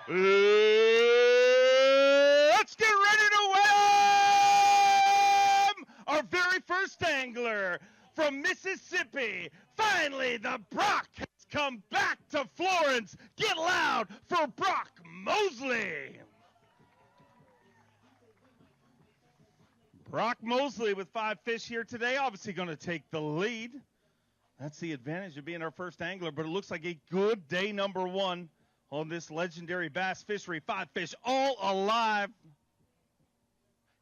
Let's get ready to welcome our very first angler from Mississippi. Finally, the Brock has come back to Florence. Get loud for Brock Mosley. Brock Mosley with 5 fish here today, obviously going to take the lead. That's the advantage of being our first angler, but it looks like a good day number 1 on this legendary bass fishery. 5 fish all alive.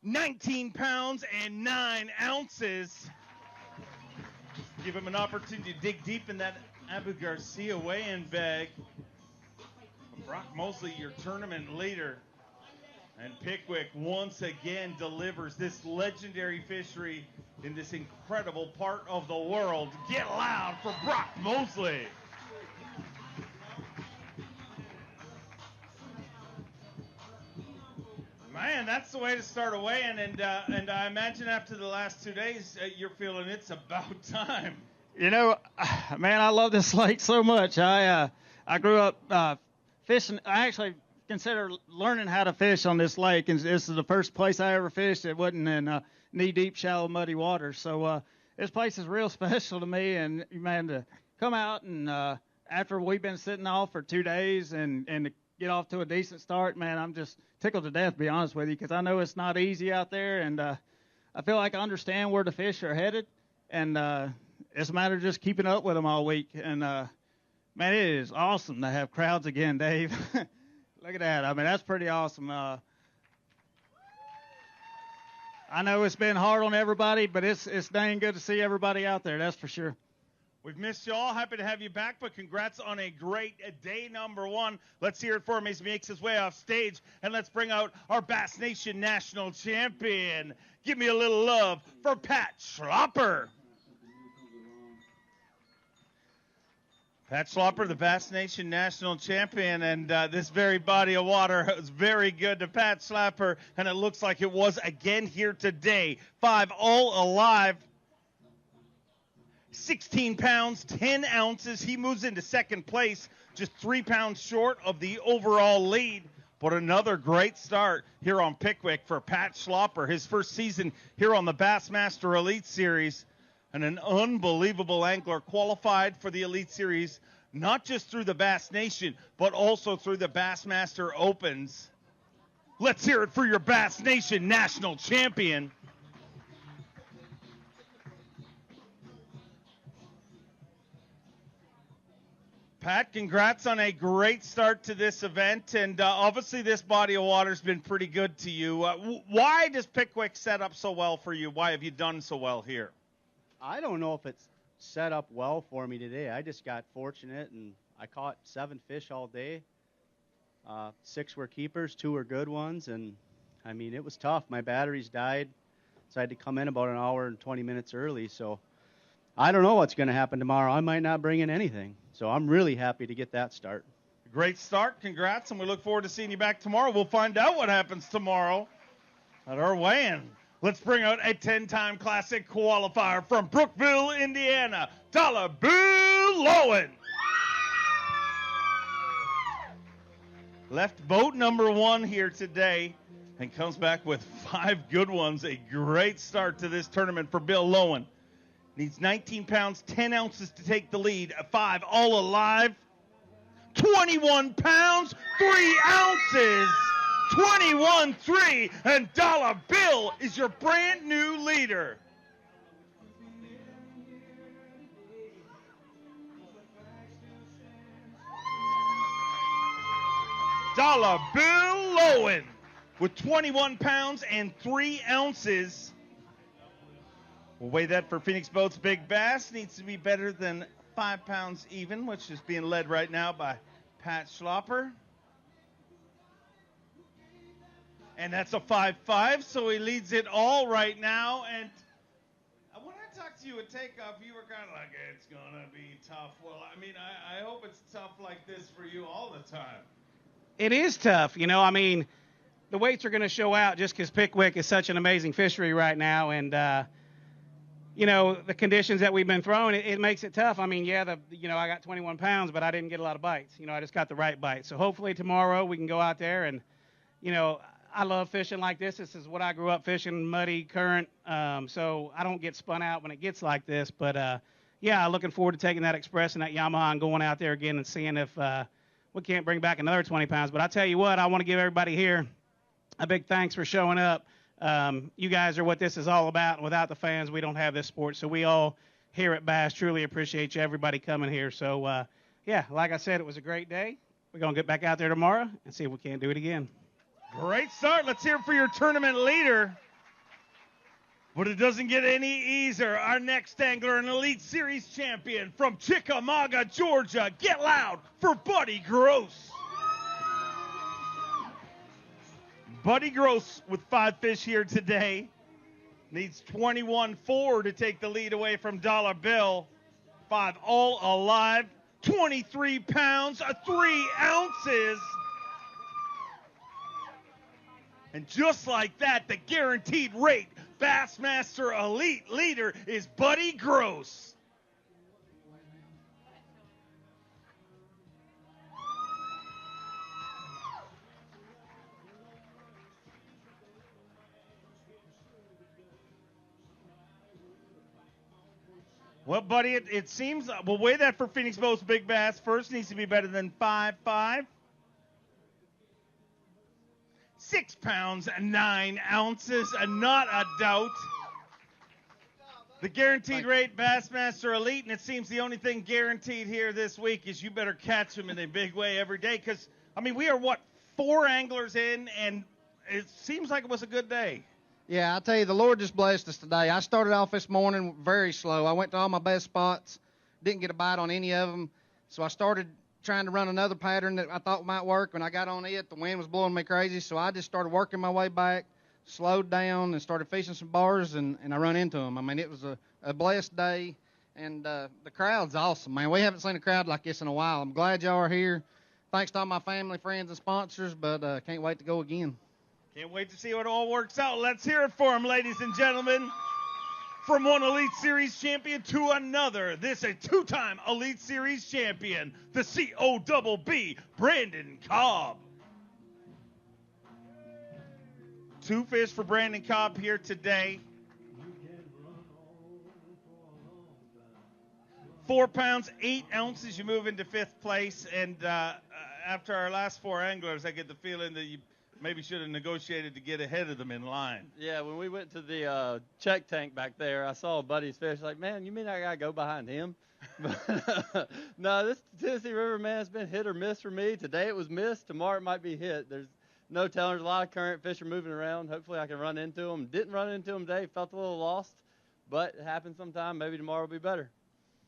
19 pounds and 9 ounces. Give him an opportunity to dig deep in that Abu Garcia weigh-in bag. Brock Mosley, your tournament leader. And Pickwick once again delivers this legendary fishery in this incredible part of the world. Get loud for Brock Mosley. Man, that's the way to start a weigh-in, and I imagine after the last 2 days, you're feeling it's about time. You know, man, I love this lake so much. I grew up fishing. I actually consider learning how to fish on this lake, and this is the first place I ever fished. It wasn't in knee-deep, shallow, muddy water. So this place is real special to me, and man, to come out and after we've been sitting off for 2 days and to get off to a decent start, man, I'm just tickled to death, to be honest with you, because I know it's not easy out there, and I feel like I understand where the fish are headed, and it's a matter of just keeping up with them all week. And man, it is awesome to have crowds again, Dave. Look at that. I mean, that's pretty awesome. I know it's been hard on everybody, but it's dang good to see everybody out there, that's for sure. We've missed you all. Happy to have you back, but congrats on a great day number 1. Let's hear it for him as he makes his way off stage, and let's bring out our Bass Nation National Champion. Give me a little love for Pat Schlopper. Pat Schlopper, the Bass Nation National Champion, and this very body of water was very good to Pat Schlopper, and it looks like it was again here today. 5 all alive. 16 pounds, 10 ounces. He moves into second place, just 3 pounds short of the overall lead. But another great start here on Pickwick for Pat Schlopper, his first season here on the Bassmaster Elite Series. And an unbelievable angler, qualified for the Elite Series, not just through the Bass Nation, but also through the Bassmaster Opens. Let's hear it for your Bass Nation National Champion. Pat, congrats on a great start to this event, and obviously this body of water's been pretty good to you. Why does Pickwick set up so well for you? Why have you done so well here? I don't know if it's set up well for me today. I just got fortunate, and I caught 7 fish all day. 6 were keepers, 2 were good ones, and, I mean, it was tough. My batteries died, so I had to come in about an hour and 20 minutes early, so I don't know what's going to happen tomorrow. I might not bring in anything. So I'm really happy to get that start. Great start. Congrats, and we look forward to seeing you back tomorrow. We'll find out what happens tomorrow at our weigh-in. Let's bring out a 10-time Classic qualifier from Brookville, Indiana, Dollar Bill Lowen. Left boat number 1 here today and comes back with 5 good ones. A great start to this tournament for Bill Lowen. Needs 19 pounds, 10 ounces to take the lead. 5 all alive. 21 pounds, 3 ounces. 21-3, and Dollar Bill is your brand new leader. Dollar Bill Lowen with 21 pounds and 3 ounces. We'll weigh that for Phoenix Boats Big Bass. Needs to be better than 5 pounds even, which is being led right now by Pat Schlopper. And that's a 5-5, so he leads it all right now. And when I talked to you at takeoff, you were kind of like, it's going to be tough. Well, I mean, I hope it's tough like this for you all the time. It is tough. You know, I mean, the weights are going to show out just because Pickwick is such an amazing fishery right now. And the conditions that we've been throwing, it makes it tough. I mean, I got 21 pounds, but I didn't get a lot of bites. I just got the right bite. So hopefully tomorrow we can go out there and, I love fishing like this. This is what I grew up fishing, muddy current. So I don't get spun out when it gets like this. But, looking forward to taking that Express and that Yamaha and going out there again and seeing if we can't bring back another 20 pounds. But I tell you what, I want to give everybody here a big thanks for showing up. You guys are what this is all about, and without the fans, we don't have this sport. So we all here at Bass truly appreciate you, everybody coming here. So, like I said, it was a great day. We're going to get back out there tomorrow and see if we can't do it again. Great start. Let's hear it for your tournament leader. But it doesn't get any easier. Our next angler, an Elite Series champion from Chickamauga, Georgia. Get loud for Buddy Gross. Buddy Gross with 5 fish here today. Needs 21-4 to take the lead away from Dollar Bill. 5 all alive. 23 pounds, 3 ounces. And just like that, the guaranteed rate Bassmaster Elite leader is Buddy Gross. Well, Buddy, it seems we'll weigh that for Phoenix Boat's Big Bass. First needs to be better than 5.5. 6 pounds, 9 ounces, not a doubt. The guaranteed rate, Bassmaster Elite, and it seems the only thing guaranteed here this week is you better catch them in a big way every day because, we are, 4 anglers in, and it seems like it was a good day. Yeah, I'll tell you, the Lord just blessed us today. I started off this morning very slow. I went to all my best spots, didn't get a bite on any of them, so I started trying to run another pattern that I thought might work. When I got on it, the wind was blowing me crazy, so I just started working my way back, slowed down, and started fishing some bars, and I run into them. It was a blessed day, and the crowd's awesome, man. We haven't seen a crowd like this in a while. I'm glad y'all are here. Thanks to all my family, friends, and sponsors, but can't wait to go again. Can't wait to see how it all works out. Let's hear it for them, ladies and gentlemen. From one Elite Series champion to another, this is a 2-time Elite Series champion, the COBB, Brandon Cobb. 2 fish for Brandon Cobb here today. 4 pounds, 8 ounces. You move into 5th place. And after our last 4 anglers, I get the feeling that you maybe should have negotiated to get ahead of them in line. Yeah, when we went to the check tank back there, I saw Buddy's fish. Like, man, you mean I got to go behind him? No, this Tennessee River, man, it's been hit or miss for me. Today it was missed. Tomorrow it might be hit. There's no telling. There's a lot of current. Fish are moving around. Hopefully I can run into them. Didn't run into them today. Felt a little lost, but it happens sometime. Maybe tomorrow will be better.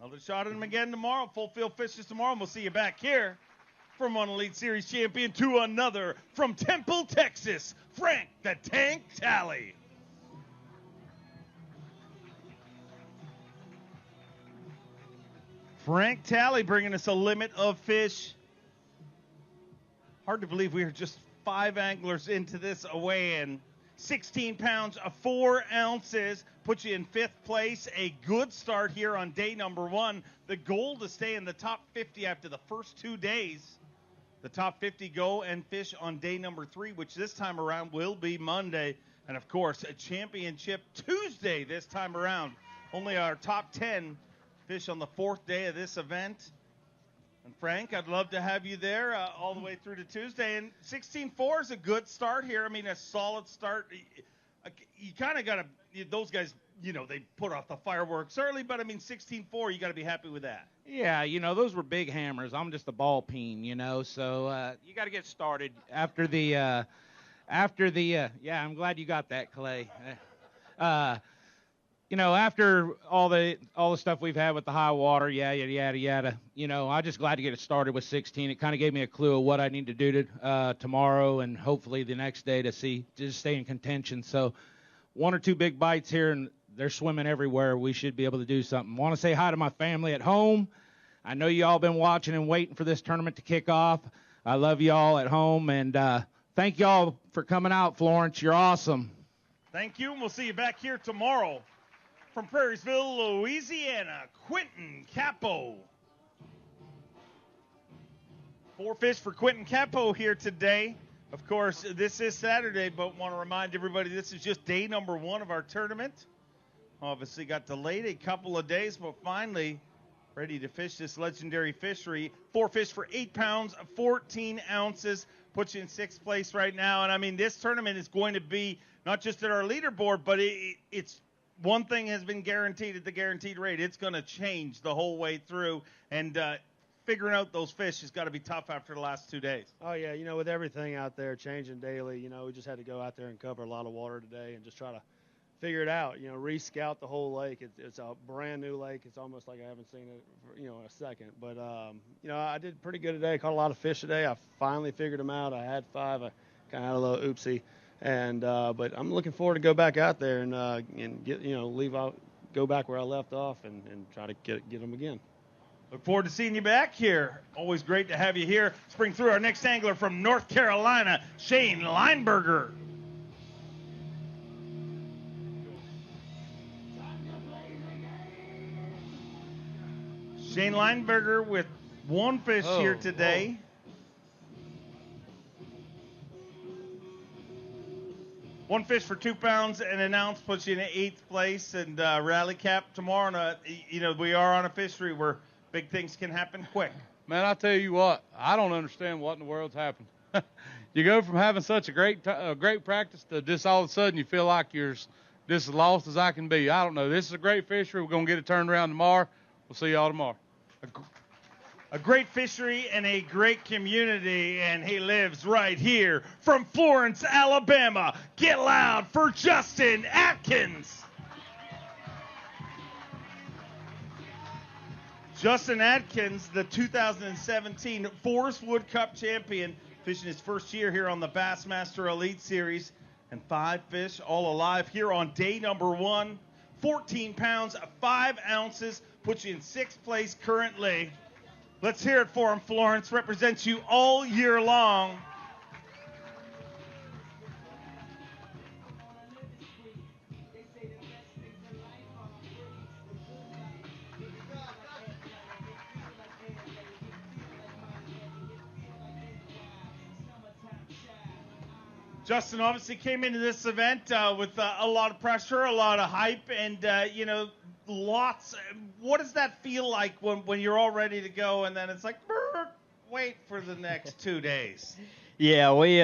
Another shot at them again tomorrow. Full field fishes tomorrow, and we'll see you back here. From one Elite Series champion to another, from Temple, Texas, Frank the Tank Talley. Frank Talley bringing us a limit of fish. Hard to believe we are just 5 anglers into this weigh-in. 16 pounds, 4 ounces, puts you in 5th place. A good start here on day number 1. The goal to stay in the top 50 after the first 2 days. The top 50 go and fish on day number 3, which this time around will be Monday. And, of course, a championship Tuesday this time around. Only our top 10 fish on the 4th day of this event. And, Frank, I'd love to have you there all the way through to Tuesday. And 16-4 is a good start here. A solid start. You kind of got to – those guys, they put off the fireworks early. But, 16-4, you got to be happy with that. Yeah, those were big hammers. I'm just a ball peen, so you got to get started after the yeah, I'm glad you got that, Clay. After all the stuff we've had with the high water, yada, I'm just glad to get it started with 16. It kind of gave me a clue of what I need to do to tomorrow and hopefully the next day to just stay in contention. So 1 or 2 big bites here, and they're swimming everywhere. We should be able to do something. Want to say hi to my family at home. I know you all been watching and waiting for this tournament to kick off. I love you all at home, and thank you all for coming out, Florence. You're awesome. Thank you, and we'll see you back here tomorrow from Prairiesville, Louisiana, Quinton Capo. 4 fish for Quinton Capo here today. Of course, this is Saturday, but want to remind everybody this is just day number 1 of our tournament. Obviously got delayed a couple of days, but finally ready to fish this legendary fishery. 4 fish for 8 pounds, 14 ounces. Puts you in 6th place right now. And, I mean, this tournament is going to be not just at our leaderboard, but it's one thing has been guaranteed at the guaranteed rate. It's going to change the whole way through. And figuring out those fish has got to be tough after the last 2 days. Oh, yeah, with everything out there changing daily, we just had to go out there and cover a lot of water today and just try to figure it out, re-scout the whole lake. It's a brand new lake. It's almost like I haven't seen it, in a second. But, I did pretty good today. Caught a lot of fish today. I finally figured them out. I had 5. I kind of had a little oopsie. And, but I'm looking forward to go back out there and get, go back where I left off and try to get them again. Look forward to seeing you back here. Always great to have you here. Let's bring through our next angler from North Carolina, Shane Lineberger. Shane Lineberger with 1 fish here today. One fish for 2 pounds and an ounce puts you in 8th place, and rally cap tomorrow. We are on a fishery where big things can happen quick. Man, I tell you what, I don't understand what in the world's happened. You go from having such a great practice to just all of a sudden you feel like you're just as lost as I can be. I don't know. This is a great fishery. We're going to get it turned around tomorrow. We'll see y'all tomorrow. A great fishery and a great community, and he lives right here from Florence, Alabama. Get loud for Justin Atkins. Justin Atkins, the 2017 Forest Wood Cup champion, fishing his first year here on the Bassmaster Elite Series, and 5 fish all alive here on day number 1. 14 pounds, 5 ounces, puts you in 6th place currently. Let's hear it for him, Florence. Represents you all year long. Justin obviously came into this event with a lot of pressure, a lot of hype, and, lots. What does that feel like when you're all ready to go and then it's like, wait for the next 2 days? Yeah, we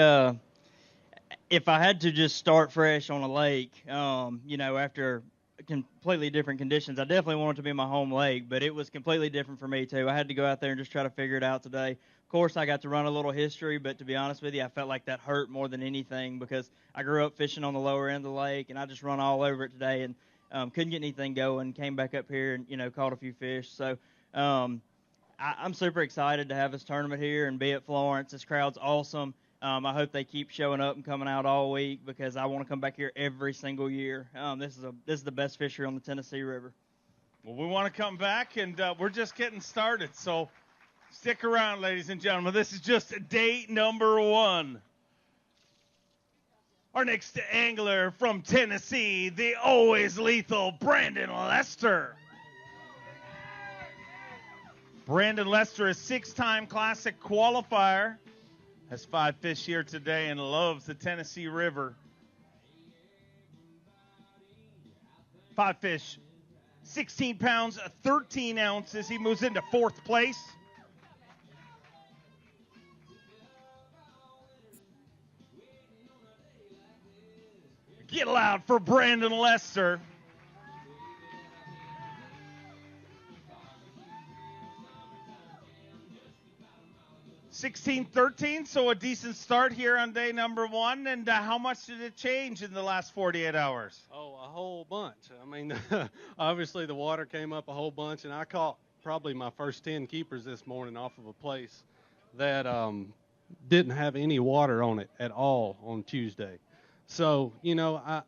if I had to just start fresh on a lake, after completely different conditions, I definitely wanted to be my home lake, but it was completely different for me too. I had to go out there and just try to figure it out today. Of course, I got to run a little history, but to be honest with you, I felt like that hurt more than anything because I grew up fishing on the lower end of the lake, and I just run all over it today and couldn't get anything going. Came back up here and, caught a few fish. So I'm super excited to have this tournament here and be at Florence. This crowd's awesome. I hope they keep showing up and coming out all week because I want to come back here every single year. This is the best fishery on the Tennessee River. Well, we want to come back, and we're just getting started. So stick around, ladies and gentlemen. This is just day number 1. Our next angler from Tennessee, the always lethal Brandon Lester. Brandon Lester, a 6-time Classic qualifier, has 5 fish here today and loves the Tennessee River. 5 fish, 16 pounds, 13 ounces. He moves into 4th place. Get loud for Brandon Lester. 16-13, so a decent start here on day number 1. And how much did it change in the last 48 hours? Oh, a whole bunch. I mean, obviously the water came up a whole bunch, and I caught probably my first 10 keepers this morning off of a place that didn't have any water on it at all on Tuesday. So, I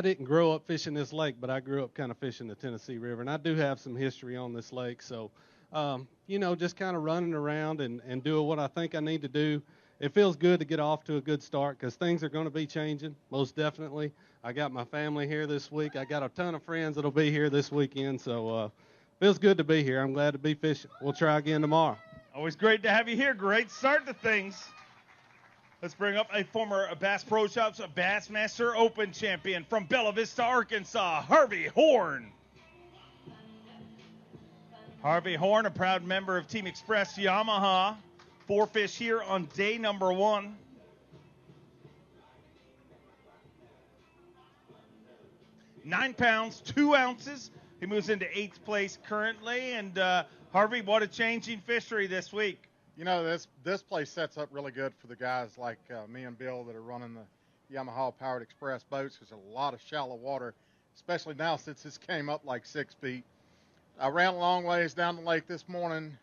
didn't grow up fishing this lake, but I grew up kind of fishing the Tennessee River, and I do have some history on this lake. So, just kind of running around and doing what I think I need to do it feels good to get off to a good start because things are going to be changing, most definitely. I got my family here this week. I got a ton of friends that'll be here this weekend, so feels good to be here. I'm glad to be fishing. We'll try again tomorrow. Always great to have you here. Great start to things. Let's bring up a former Bass Pro Shops Bassmaster Open champion from Bella Vista, Arkansas, Harvey Horn. Harvey Horn, a proud member of Team Express Yamaha. 4 fish here on day number 1. Nine pounds, 2 ounces. He moves into 8th place currently. And Harvey, what a changing fishery this week. You know, this place sets up really good for the guys like me and Bill that are running the Yamaha Powered Express boats. There's a lot of shallow water, especially now since this came up like 6 feet. I ran a long ways down the lake this morning.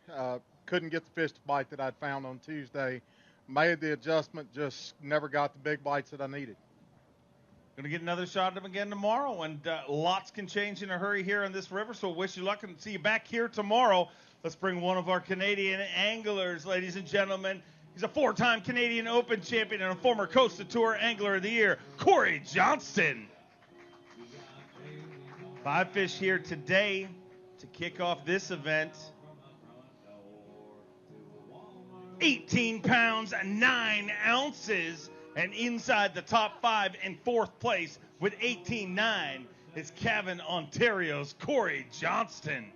Couldn't get the fish to bite that I'd found on Tuesday. Made the adjustment, just never got the big bites that I needed. Going to get another shot at him again tomorrow, and lots can change in a hurry here on this river, so wish you luck and see you back here tomorrow. Let's bring one of our Canadian anglers, ladies and gentlemen. He's a 4-time Canadian Open champion and a former Costa Tour Angler of the Year, Corey Johnston. 5 fish here today to kick off this event. 18 pounds, 9 ounces, and inside the top 5 in 4th place with 18.9 is Cavan, Ontario's Corey Johnston.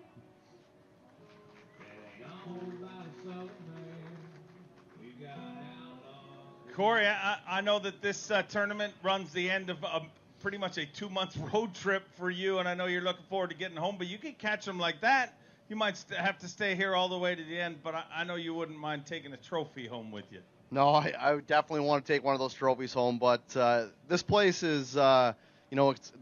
Corey, I know that this tournament runs the end of pretty much a 2-month road trip for you, and I know you're looking forward to getting home, but you can catch them like that. You might have to stay here all the way to the end, but I know you wouldn't mind taking a trophy home with you. No, I definitely want to take one of those trophies home, but this place is, the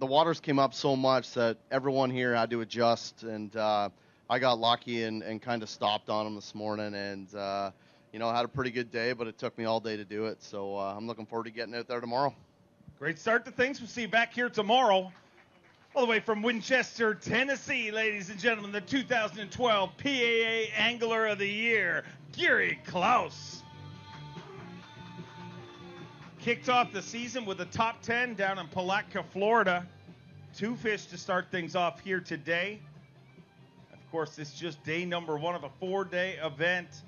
waters came up so much that everyone here had to adjust, and I got lucky and kind of stopped on them this morning, and, had a pretty good day, but it took me all day to do it, so I'm looking forward to getting out there tomorrow. Great start to things. We'll see you back here tomorrow. All the way from Winchester, Tennessee, ladies and gentlemen, the 2012 PAA Angler of the Year, Gary Klaus. Kicked off the season with a top 10 down in Palatka, Florida. 2 fish to start things off here today. Of course, it's just day number 1 of a 4-day event.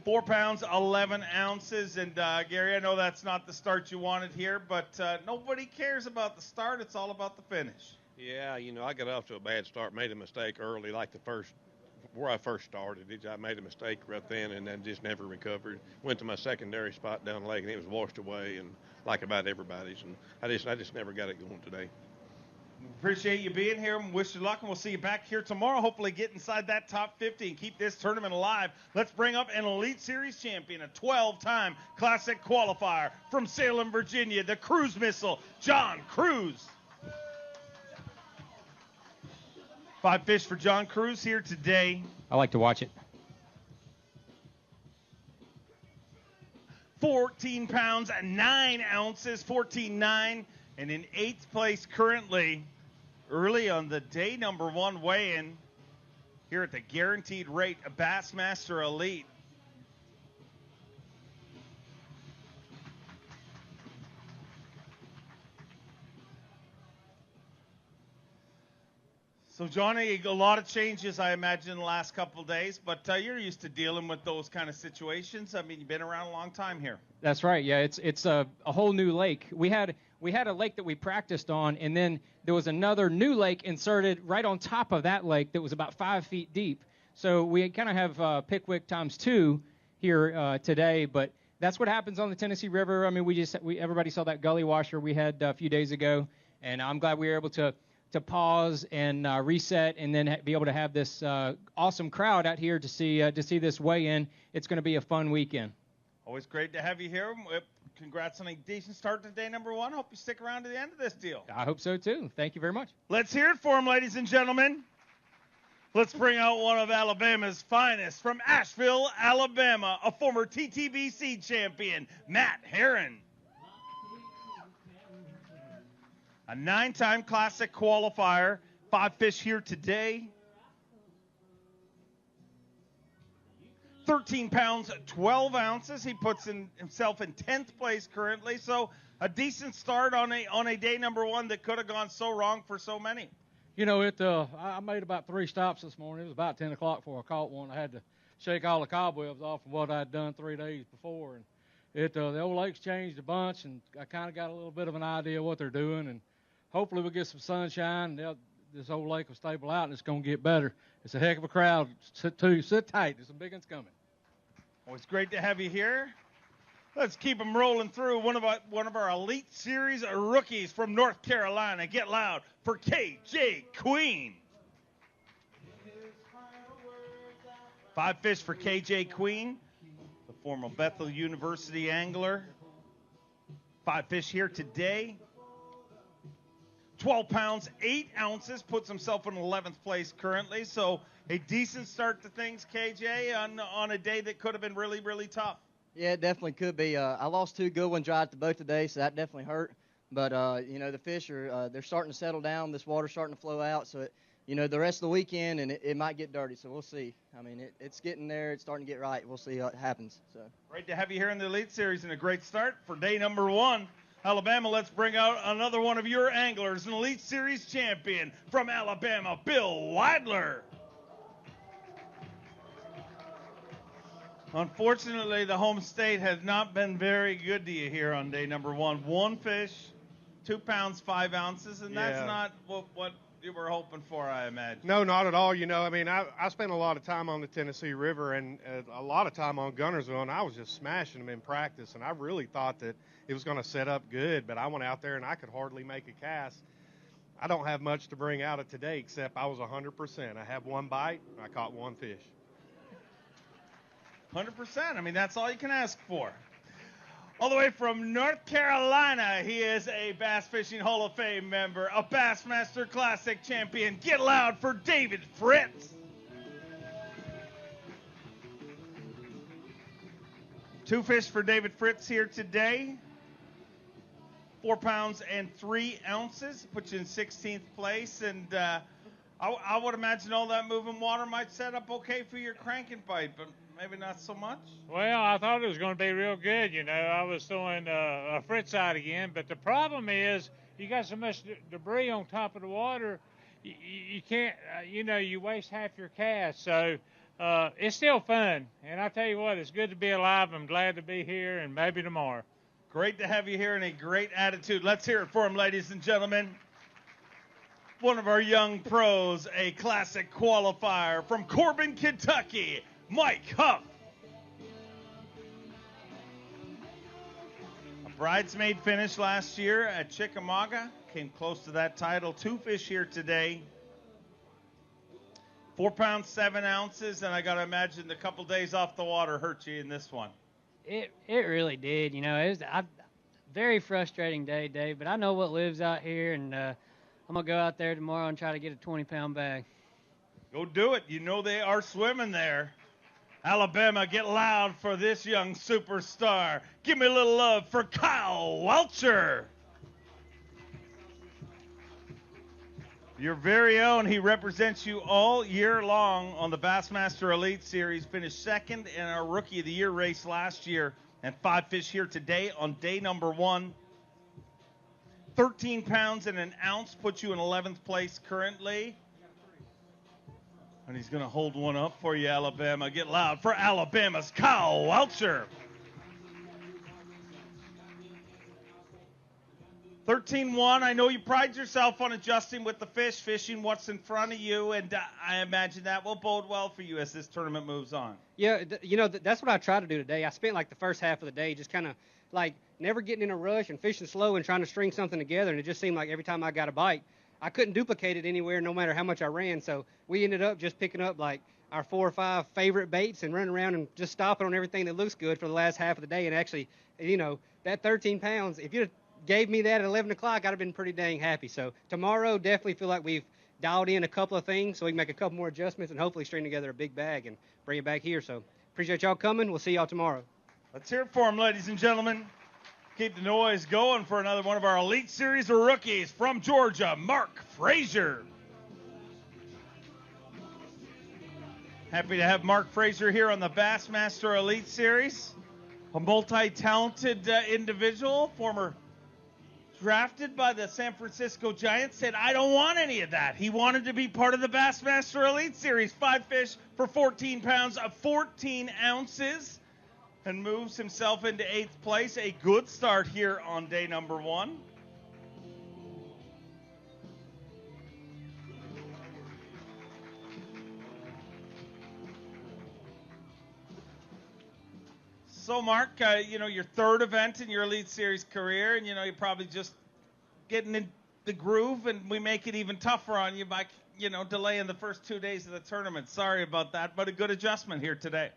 4 pounds, 11 ounces. And, Gary, I know that's not the start you wanted here, but nobody cares about the start. It's all about the finish. Yeah, I got off to a bad start, made a mistake early, like where I first started. I made a mistake right then and then just never recovered. Went to my secondary spot down the lake, and it was washed away, and like about everybody's. And I just never got it going today. Appreciate you being here and wish you luck, and we'll see you back here tomorrow. Hopefully get inside that top 50 and keep this tournament alive. Let's bring up an Elite Series champion, a 12-time Classic qualifier from Salem, Virginia, the Cruise Missile, John Cruz. 5 fish for John Cruz here today. I like to watch it. 14 pounds, 9 ounces, 14.9, and in 8th place currently, early on the day number 1 weigh-in here at the Guaranteed Rate Bassmaster Elite. So, Johnny, a lot of changes, I imagine, in the last couple of days, but you're used to dealing with those kind of situations. I mean, you've been around a long time here. That's right. Yeah, it's a whole new lake. We had a lake that we practiced on, and then there was another new lake inserted right on top of that lake that was about 5 feet deep. So we kind of have Pickwick times 2 here today, but that's what happens on the Tennessee River. I mean, everybody saw that gully washer we had a few days ago, and I'm glad we were able to pause and reset, and then be able to have this awesome crowd out here to see this weigh-in. It's going to be a fun weekend. Always great to have you here. Congrats on a decent start to day number 1. Hope you stick around to the end of this deal. I hope so, too. Thank you very much. Let's hear it for him, ladies and gentlemen. Let's bring out one of Alabama's finest from Asheville, Alabama, a former TTBC champion, Matt Herron. A 9-time Classic qualifier, 5 fish here today. 13 pounds, 12 ounces. He puts himself in 10th place currently. So a decent start on a day number one that could have gone so wrong for so many. You know, I made about 3 stops this morning. It was about 10 o'clock before I caught one. I had to shake all the cobwebs off of what I'd done 3 days before. And the old lake's changed a bunch, and I kind of got a little bit of an idea of what they're doing. And hopefully we'll get some sunshine, and this old lake will stable out, and it's going to get better. It's a heck of a crowd. Sit tight. There's some big ones coming. Well, it's great to have you here. Let's keep them rolling through. One of our Elite Series rookies from North Carolina. Get loud for KJ Queen. 5 fish for KJ Queen, the former Bethel University angler. 5 fish here today. 12 pounds, 8 ounces, puts himself in 11th place currently. So a decent start to things, KJ, on a day that could have been really, really tough. Yeah, it definitely could be. I lost 2 good ones dry at the boat today, so that definitely hurt. But, the fish they're starting to settle down. This water's starting to flow out. So, the rest of the weekend, and it might get dirty. So we'll see. I mean, it's getting there. It's starting to get right. We'll see what happens. So great to have you here in the Elite Series and a great start for day number 1. Alabama, let's bring out another one of your anglers, an Elite Series champion from Alabama, Bill Weidler. Unfortunately, the home state has not been very good to you here on day number 1. 1 fish, 2 pounds, 5 ounces, and that's not what you were hoping for, I imagine. No, not at all. I spent a lot of time on the Tennessee River and a lot of time on Gunnersville, and I was just smashing them in practice, and I really thought that it was going to set up good, but I went out there and I could hardly make a cast. I don't have much to bring out of today except I was 100%. I had 1 bite, and I caught 1 fish. 100%. I mean, that's all you can ask for. All the way from North Carolina, he is a Bass Fishing Hall of Fame member, a Bassmaster Classic champion. Get loud for David Fritz. 2 fish for David Fritz here today. 4 pounds and 3 ounces, puts you in 16th place. And I would imagine all that moving water might set up okay for your cranking bite, but maybe not so much. Well, I thought it was going to be real good. I was throwing a Fritz out again, but the problem is you got so much debris on top of the water, you can't, you waste half your cast. So it's still fun. And I tell you what, it's good to be alive. I'm glad to be here, and maybe tomorrow. Great to have you here and a great attitude. Let's hear it for him, ladies and gentlemen. One of our young pros, a classic qualifier from Corbin, Kentucky, Mike Huff. A bridesmaid finish last year at Chickamauga. Came close to that title. 2 fish here today. 4 pounds, 7 ounces, and I got to imagine the couple days off the water hurt you in this one. It really did. It was a very frustrating day, Dave, but I know what lives out here, and I'm going to go out there tomorrow and try to get a 20-pound bag. Go do it. They are swimming there. Alabama, get loud for this young superstar. Give me a little love for Kyle Welcher. Your very own. He represents you all year long on the Bassmaster Elite Series. Finished 2nd in our Rookie of the Year race last year. And 5 fish here today on day number 1. 13 pounds and an ounce puts you in 11th place currently. And he's going to hold one up for you, Alabama. Get loud for Alabama's Kyle Welcher. 13-1. I know you pride yourself on adjusting with the fish, fishing what's in front of you, and I imagine that will bode well for you as this tournament moves on. Yeah, that's what I tried to do today. I spent the first half of the day just kind of never getting in a rush and fishing slow and trying to string something together, and it just seemed like every time I got a bite, I couldn't duplicate it anywhere no matter how much I ran. So we ended up just picking up our 4 or 5 favorite baits and running around and just stopping on everything that looks good for the last half of the day. And actually, that 13 pounds, if you'd gave me that at 11 o'clock, I'd have been pretty dang happy. So tomorrow, definitely feel like we've dialed in a couple of things so we can make a couple more adjustments and hopefully string together a big bag and bring it back here. So appreciate y'all coming. We'll see y'all tomorrow. Let's hear it for him, ladies and gentlemen. Keep the noise going for another one of our Elite Series rookies from Georgia, Mark Frazier. Happy to have Mark Frazier here on the Bassmaster Elite Series. A multi-talented individual, former drafted by the San Francisco Giants, said, I don't want any of that. He wanted to be part of the Bassmaster Elite Series. 5 fish for 14 pounds of 14 ounces and moves himself into 8th place. A good start here on day number 1. So, Mark, your 3rd event in your Elite Series career, and, you're probably just getting in the groove, and we make it even tougher on you by, delaying the first 2 days of the tournament. Sorry about that, but a good adjustment here today.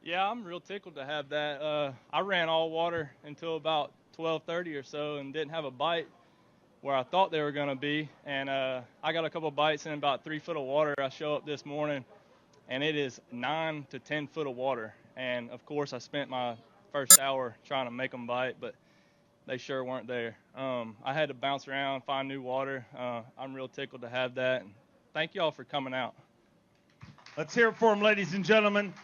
Yeah, I'm real tickled to have that. I ran all water until about 12:30 or so and didn't have a bite where I thought they were going to be, and I got a couple bites in about 3 foot of water. I show up this morning, and it is 9 to 10 foot of water. And, of course, I spent my first hour trying to make them bite, but they sure weren't there. I had to bounce around, find new water. I'm real tickled to have that. And thank you all for coming out. Let's hear it for him, ladies and gentlemen.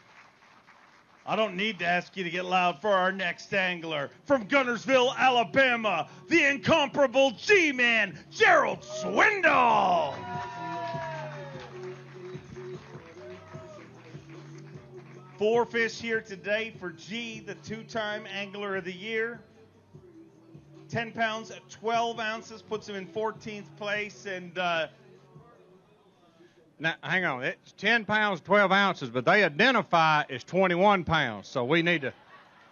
I don't need to ask you to get loud for our next angler. From Gunnersville, Alabama, the incomparable G-Man, Gerald Swinney. 4 fish here today for G, the 2-time Angler of the Year. 10 pounds, 12 ounces, puts him in 14th place. And now, hang on. It's 10 pounds, 12 ounces, but they identify as 21 pounds. So we need to,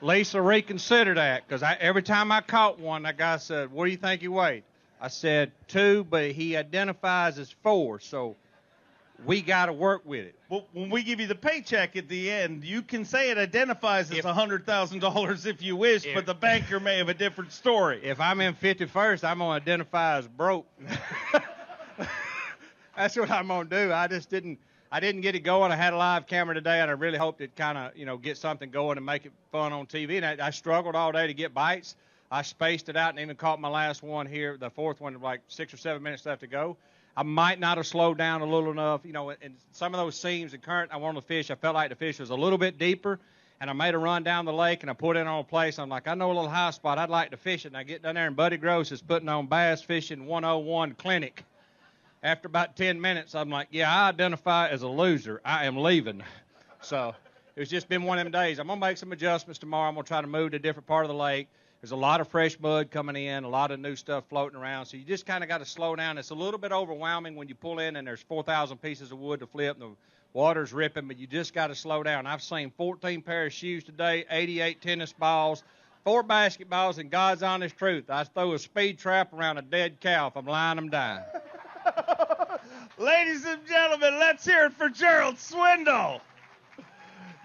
Lisa, reconsider that, because every time I caught one, that guy said, what do you think he weighed? I said 2, but he identifies as 4. So we got to work with it. Well, when we give you the paycheck at the end, you can say it identifies as $100,000 if you wish, but the banker may have a different story. If I'm in 51st, I'm going to identify as broke. That's what I'm going to do. I didn't get it going. I had a live camera today, and I really hoped it kind of, get something going and make it fun on TV. And I struggled all day to get bites. I spaced it out and even caught my last one here, the 4th one, like 6 or 7 minutes left to go. I might not have slowed down a little enough. In some of those seams and current I wanted to fish, I felt like the fish was a little bit deeper, and I made a run down the lake, and I put it on a place. I'm like, I know a little high spot. I'd like to fish it. And I get down there, and Buddy Gross is putting on Bass Fishing 101 Clinic. After about 10 minutes, I'm like, yeah, I identify as a loser. I am leaving. So it's just been one of them days. I'm going to make some adjustments tomorrow. I'm going to try to move to a different part of the lake. There's a lot of fresh mud coming in, a lot of new stuff floating around, so you just kind of got to slow down. It's a little bit overwhelming when you pull in and there's 4,000 pieces of wood to flip and the water's ripping, but you just got to slow down. I've seen 14 pair of shoes today, 88 tennis balls, 4 basketballs, and God's honest truth, I throw a speed trap around a dead cow if I'm lying them down. Ladies and gentlemen, let's hear it for Gerald Swinney.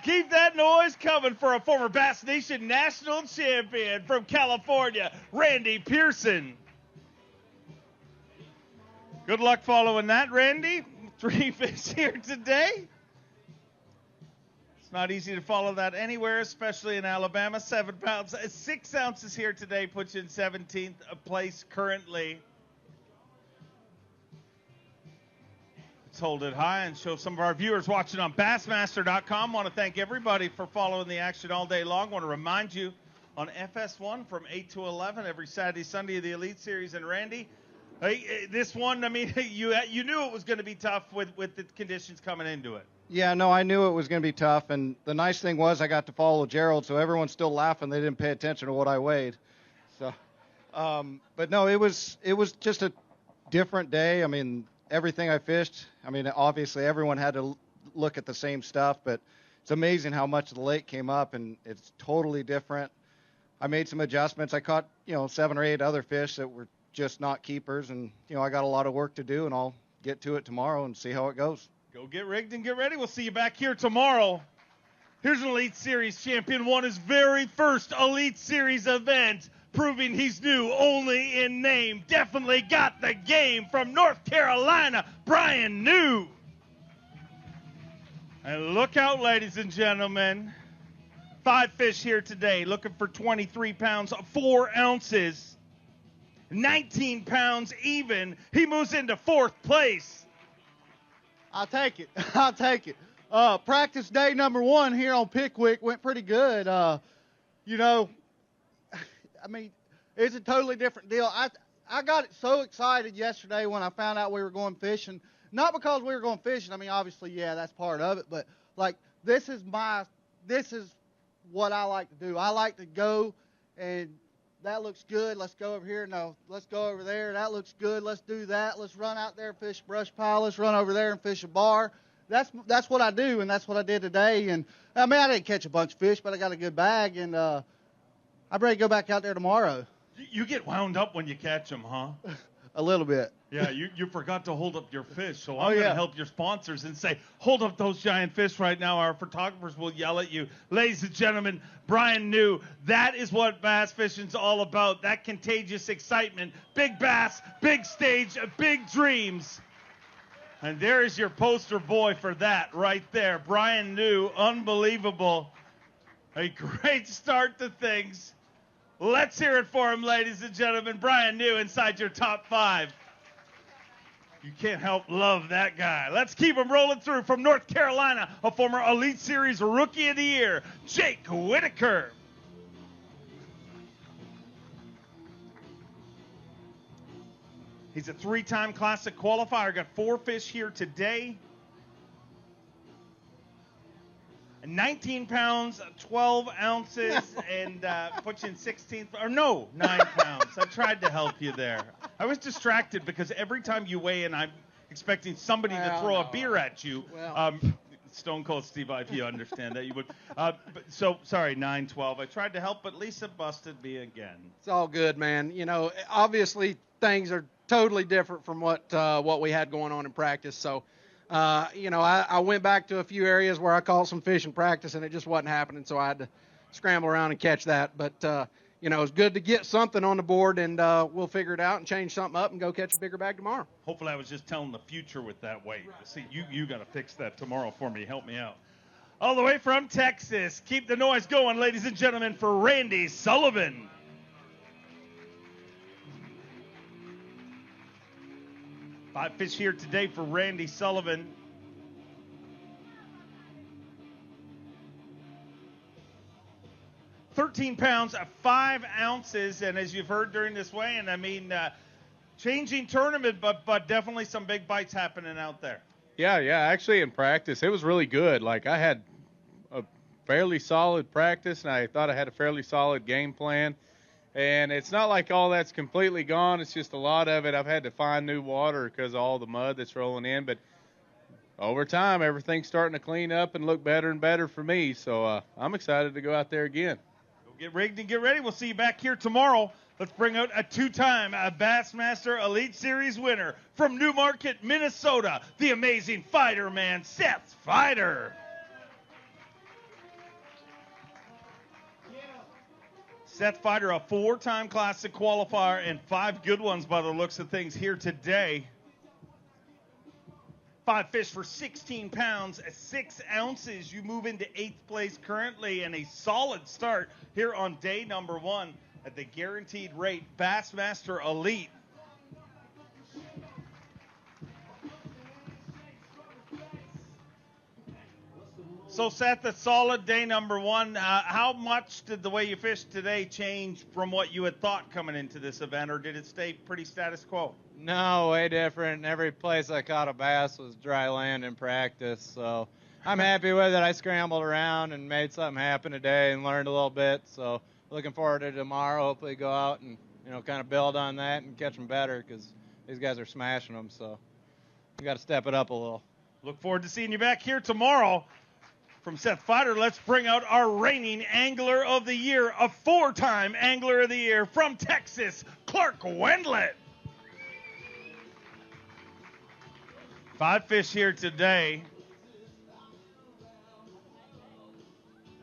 Keep that noise coming for a former Bass Nation national champion from California, Randy Pearson. Good luck following that, Randy. 3 fish here today. It's not easy to follow that anywhere, especially in Alabama. 7 pounds, 6 ounces here today puts you in 17th place currently. Hold it high and show some of our viewers watching on Bassmaster.com. Want to thank everybody for following the action all day long. Want to remind you on FS1 from 8 to 11 every Saturday, Sunday of the Elite Series. And Randy, this one, I mean, you knew it was going to be tough with the conditions coming into it. Yeah, no, I knew it was going to be tough. And the nice thing was I got to follow Gerald, so everyone's still laughing. They didn't pay attention to what I weighed. So, but no, it was just a different day. I mean, everything I fished, obviously everyone had to look at the same stuff, but it's amazing how much the lake came up, and it's totally different. I made some adjustments. I caught, 7 or 8 other fish that were just not keepers, and, I got a lot of work to do, and I'll get to it tomorrow and see how it goes. Go get rigged and get ready. We'll see you back here tomorrow. Here's an Elite Series champion, won his very first Elite Series event, proving he's new only in name. Definitely got the game from North Carolina, Brian New. And look out, ladies and gentlemen. 5 fish here today, looking for 23 pounds, 4 ounces. 19 pounds even. He moves into 4th place. I'll take it. I'll take it. Practice day number 1 here on Pickwick went pretty good. You know, I mean, it's a totally different deal. I got so excited yesterday when I found out we were going fishing. Not because we were going fishing. I mean, obviously, yeah, that's part of it. But, like, this is what I like to do. I like to go, and that looks good. Let's go over here. No, let's go over there. That looks good. Let's do that. Let's run out there and fish a brush pile. Let's run over there and fish a bar. That's what I do, and that's what I did today. And, I mean, I didn't catch a bunch of fish, but I got a good bag, and I'm ready to go back out there tomorrow. You get wound up when you catch them, huh? A little bit. Yeah, you forgot to hold up your fish, so Oh, I'm going yeah. to help your sponsors and say, hold up those giant fish right now. Our photographers will yell at you. Ladies and gentlemen, Brian New, that is what bass fishing's all about, that contagious excitement. Big bass, big stage, big dreams. And there is your poster boy for that right there. Brian New, unbelievable. A great start to things. Let's hear it for him, ladies and gentlemen. Brian New inside your top 5. You can't help love that guy. Let's keep him rolling through from North Carolina, a former Elite Series Rookie of the Year, Jake Whittaker. He's a 3-time Classic qualifier. Got 4 fish here today. 19 pounds, 12 ounces, and put you in 16th, or no, 9 pounds. I tried to help you there. I was distracted because every time you weigh in, I'm expecting somebody to throw a beer at you. Stone Cold Steve, if you understand that, you would. Sorry, 9-12. I tried to help, but Lisa busted me again. It's all good, man. You know, obviously things are totally different from what we had going on in practice, so. You know, I went back to a few areas where I caught some fish in practice, and it just wasn't happening, so I had to scramble around and catch that. But, you know, it's good to get something on the board, and we'll figure it out and change something up and go catch a bigger bag tomorrow. Hopefully I was just telling the future with that weight. See, you got to fix that tomorrow for me. Help me out. All the way from Texas, keep the noise going, ladies and gentlemen, for Randy Sullivan. Five fish here today for Randy Sullivan. £13 pounds, 5 ounces, and as you've heard during this weigh-in, I mean, changing tournament, but definitely some big bites happening out there. Yeah, actually in practice, it was really good. Like, I had a fairly solid practice, and I thought I had a fairly solid game plan. And it's not like all that's completely gone. It's just a lot of it. I've had to find new water because of all the mud that's rolling in. But over time, everything's starting to clean up and look better and better for me. So I'm excited to go out there again. Go get rigged and get ready. We'll see you back here tomorrow. Let's bring out a 2-time Bassmaster Elite Series winner from Newmarket, Minnesota, the amazing fighter man, Seth Fighter. Seth Fighter, a 4-time Classic qualifier and 5 good ones by the looks of things here today. 5 fish for 16 pounds, 6 ounces. You move into 8th place currently, and a solid start here on day number 1 at the guaranteed rate Bassmaster Elite. So, Seth, a solid day number 1. How much did the way you fished today change from what you had thought coming into this event, or did it stay pretty status quo? No, way different. Every place I caught a bass was dry land in practice, so I'm happy with it. I scrambled around and made something happen today and learned a little bit, so looking forward to tomorrow. Hopefully go out and, you know, kind of build on that and catch them better because these guys are smashing them, so we got to step it up a little. Look forward to seeing you back here tomorrow. From Seth Fighter, let's bring out our reigning Angler of the Year, a 4-time Angler of the Year from Texas, Clark Wendlandt. 5 fish here today.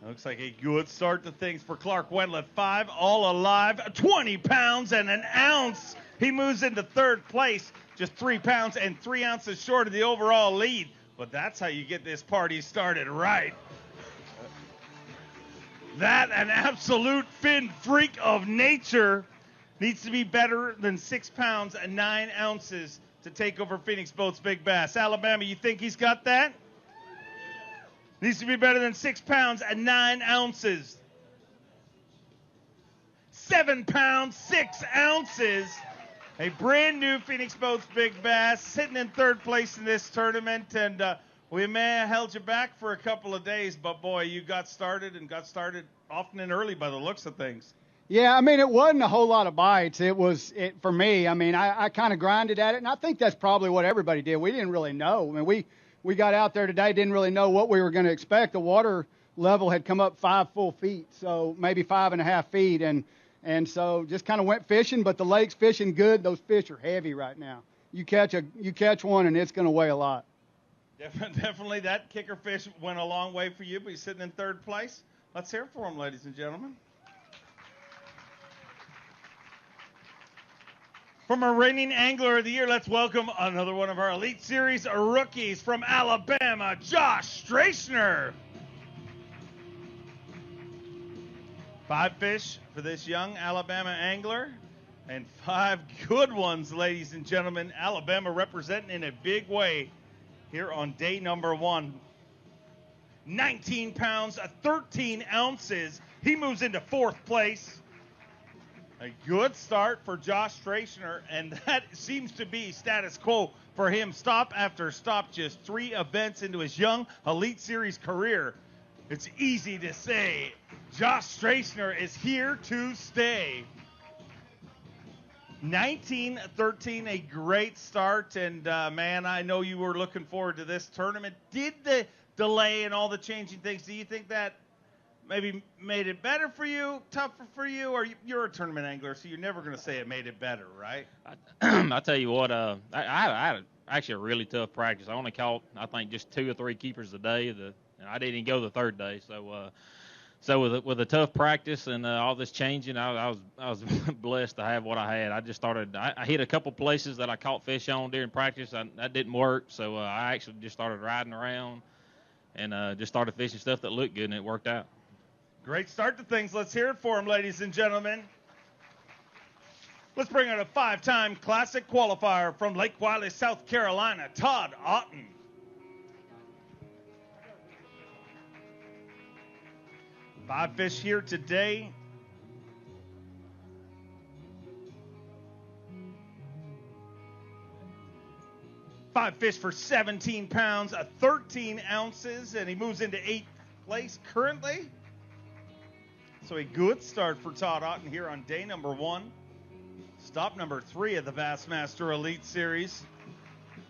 Looks like a good start to things for Clark Wendlandt. 5 all alive, 20 pounds and an ounce. He moves into 3rd place, just 3 pounds and 3 ounces short of the overall lead. But that's how you get this party started right. That, an absolute fin freak of nature, needs to be better than 6 pounds and 9 ounces to take over Phoenix Boats Big Bass. Alabama, you think he's got that? Needs to be better than 6 pounds and 9 ounces. 7 pounds, 6 ounces. A brand new Phoenix Boats Big Bass sitting in third place in this tournament. And we may have held you back for a couple of days, but boy, you got started often and early by the looks of things. Yeah, I mean, it wasn't a whole lot of bites. For me, I mean, I kind of grinded at it, and I think that's probably what everybody did. We didn't really know. I mean, we got out there today, didn't really know what we were going to expect. The water level had come up 5 full feet, so maybe 5.5 feet, and so just kind of went fishing. But the lake's fishing good. Those fish are heavy right now. You catch one, and it's going to weigh a lot. Definitely, that kicker fish went a long way for you, but he's sitting in third place. Let's hear it for him, ladies and gentlemen. From our reigning Angler of the Year, let's welcome another one of our Elite Series rookies from Alabama, Josh Strasner. 5 fish for this young Alabama angler, and 5 good ones, ladies and gentlemen. Alabama representing in a big way here on day number 1. 19 pounds, 13 ounces. He moves into 4th place. A good start for Josh Strasner, and that seems to be status quo for him. Stop after stop, just 3 events into his young Elite Series career. It's easy to say Josh Strasner is here to stay. 19-13, a great start, and man, I know you were looking forward to this tournament. Did the delay and all the changing things, do you think that maybe made it better for you, tougher for you, or you're a tournament angler, so you're never going to say it made it better, right? I tell you what, I had actually a really tough practice. I only caught, I think, just 2 or 3 keepers a day. And I didn't even go the 3rd day. So with a tough practice and all this changing, I was blessed to have what I had. I just started. I hit a couple places that I caught fish on during practice. That didn't work, so I actually just started riding around and just started fishing stuff that looked good, and it worked out. Great start to things. Let's hear it for him, ladies and gentlemen. Let's bring out a 5-time Classic qualifier from Lake Wiley, South Carolina, Todd Otten. Five fish here today. Five fish for 17 pounds, 13 ounces, and he moves into 8th place currently. So a good start for Todd Otten here on day number 1. Stop number 3 of the Bassmaster Elite Series.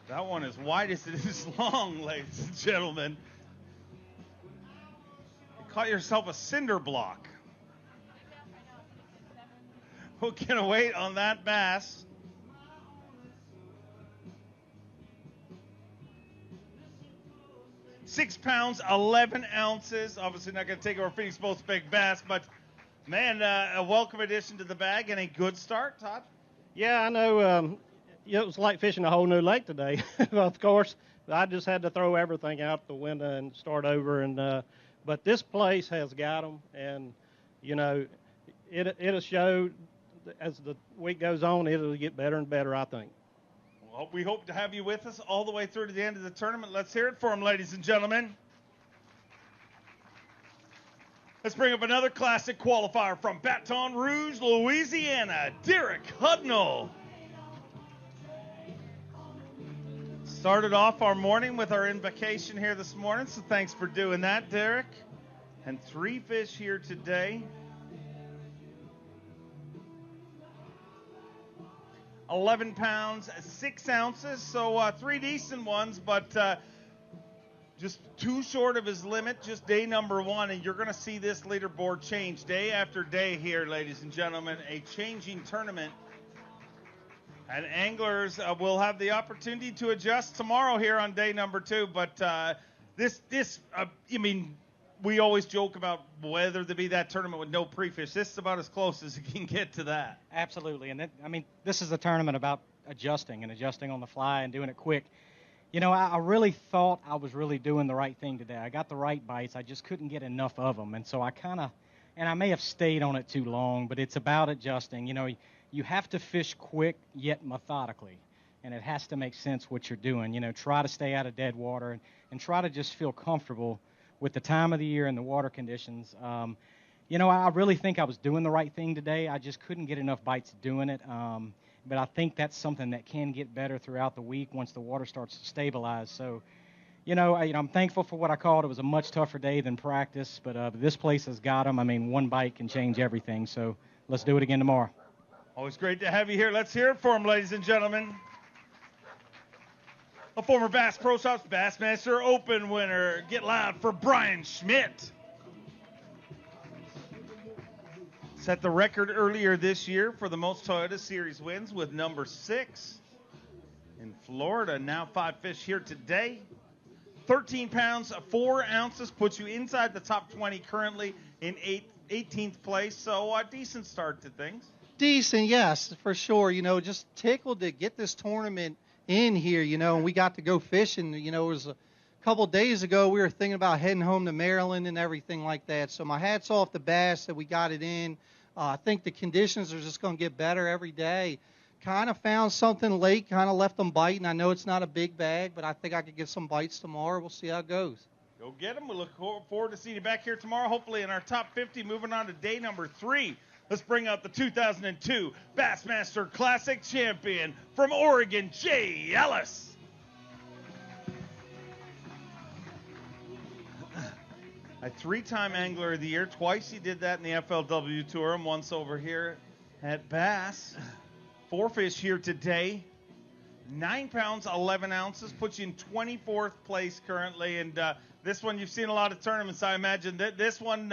That one is wide as it is long, ladies and gentlemen. You caught yourself a cinder block. We're going to wait on that bass. Six pounds, 11 ounces. Obviously not going to take over Phoenix Boats Big Bass, but, man, a welcome addition to the bag and a good start, Todd. Yeah, I know. It was like fishing a whole new lake today. Of course, I just had to throw everything out the window and start over. And but this place has got them, and, you know, it'll show as the week goes on, it'll get better and better, I think. Well, we hope to have you with us all the way through to the end of the tournament. Let's hear it for him, ladies and gentlemen. Let's bring up another Classic qualifier from Baton Rouge, Louisiana, Derrick Hudnall. Started off our morning with our invocation here this morning, so thanks for doing that, Derrick. And 3 fish here today. 11 pounds, 6 ounces, so 3 decent ones, but just 2 short of his limit, just day number 1, and you're going to see this leaderboard change day after day here, ladies and gentlemen, a changing tournament. And anglers will have the opportunity to adjust tomorrow here on day number 2, but I mean, we always joke about whether to be that tournament with no pre-fish. This is about as close as you can get to that. Absolutely. And this is a tournament about adjusting on the fly and doing it quick. You know, I really thought I was really doing the right thing today. I got the right bites. I just couldn't get enough of them. And so I may have stayed on it too long, but it's about adjusting. You know, you have to fish quick yet methodically. And it has to make sense what you're doing. You know, try to stay out of dead water and try to just feel comfortable with the time of the year and the water conditions. I really think I was doing the right thing today. I just couldn't get enough bites doing it. But I think that's something that can get better throughout the week once the water starts to stabilize. So, I'm thankful for what I called. It was a much tougher day than practice, but this place has got them. I mean, one bite can change everything. So let's do it again tomorrow. Always great to have you here. Let's hear it for him, ladies and gentlemen. A former Bass Pro Shops Bassmaster Open winner. Get loud for Brian Schmidt. Set the record earlier this year for the most Toyota Series wins with number 6 in Florida. Now 5 fish here today. 13 pounds, 4 ounces puts you inside the top 20 currently in 18th place. So a decent start to things. Decent, yes, for sure. Just tickled to get this tournament in here, and we got to go fishing. It was a couple days ago we were thinking about heading home to Maryland and everything like that. So my hat's off to Bass that we got it in. I think the conditions are just going to get better every day. Kind of found something late, kind of left them biting. I know it's not a big bag, but I think I could get some bites tomorrow. We'll see how it goes. Go get them. We look forward to seeing you back here tomorrow, hopefully in our top 50. Moving on to day number 3. Let's bring out the 2002 Bassmaster Classic champion from Oregon, Jay Ellis. A 3-time Angler of the Year. Twice he did that in the FLW Tour, and once over here at Bass. 4 fish here today. 9 pounds, 11 ounces. Puts you in 24th place currently. And this one, you've seen a lot of tournaments. I imagine that this one,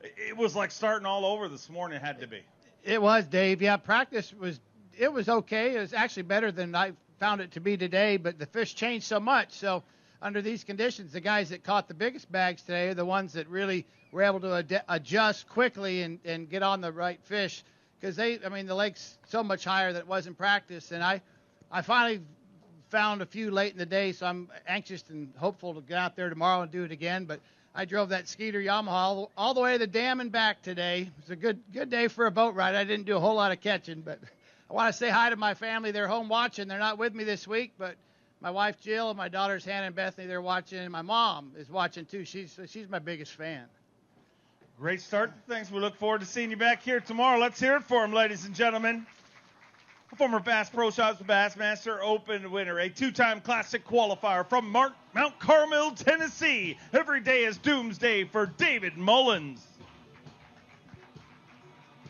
it was like starting all over this morning. It had to be. It was, Dave. Yeah, practice was okay. It was actually better than I found it to be today, but the fish changed so much. So under these conditions, the guys that caught the biggest bags today are the ones that really were able to adjust quickly and get on the right fish, because the lake's so much higher than it was in practice. And I finally found a few late in the day, so I'm anxious and hopeful to get out there tomorrow and do it again. But I drove that Skeeter Yamaha all the way to the dam and back today. It was a good day for a boat ride. I didn't do a whole lot of catching, but I want to say hi to my family. They're home watching. They're not with me this week, but my wife Jill and my daughters Hannah and Bethany, they're watching, and my mom is watching too. She's my biggest fan. Great start to things. We look forward to seeing you back here tomorrow. Let's hear it for him, ladies and gentlemen. A former Bass Pro Shops Bassmaster Open winner, a 2-time Classic qualifier from Mount Carmel, Tennessee. Every day is doomsday for David Mullins.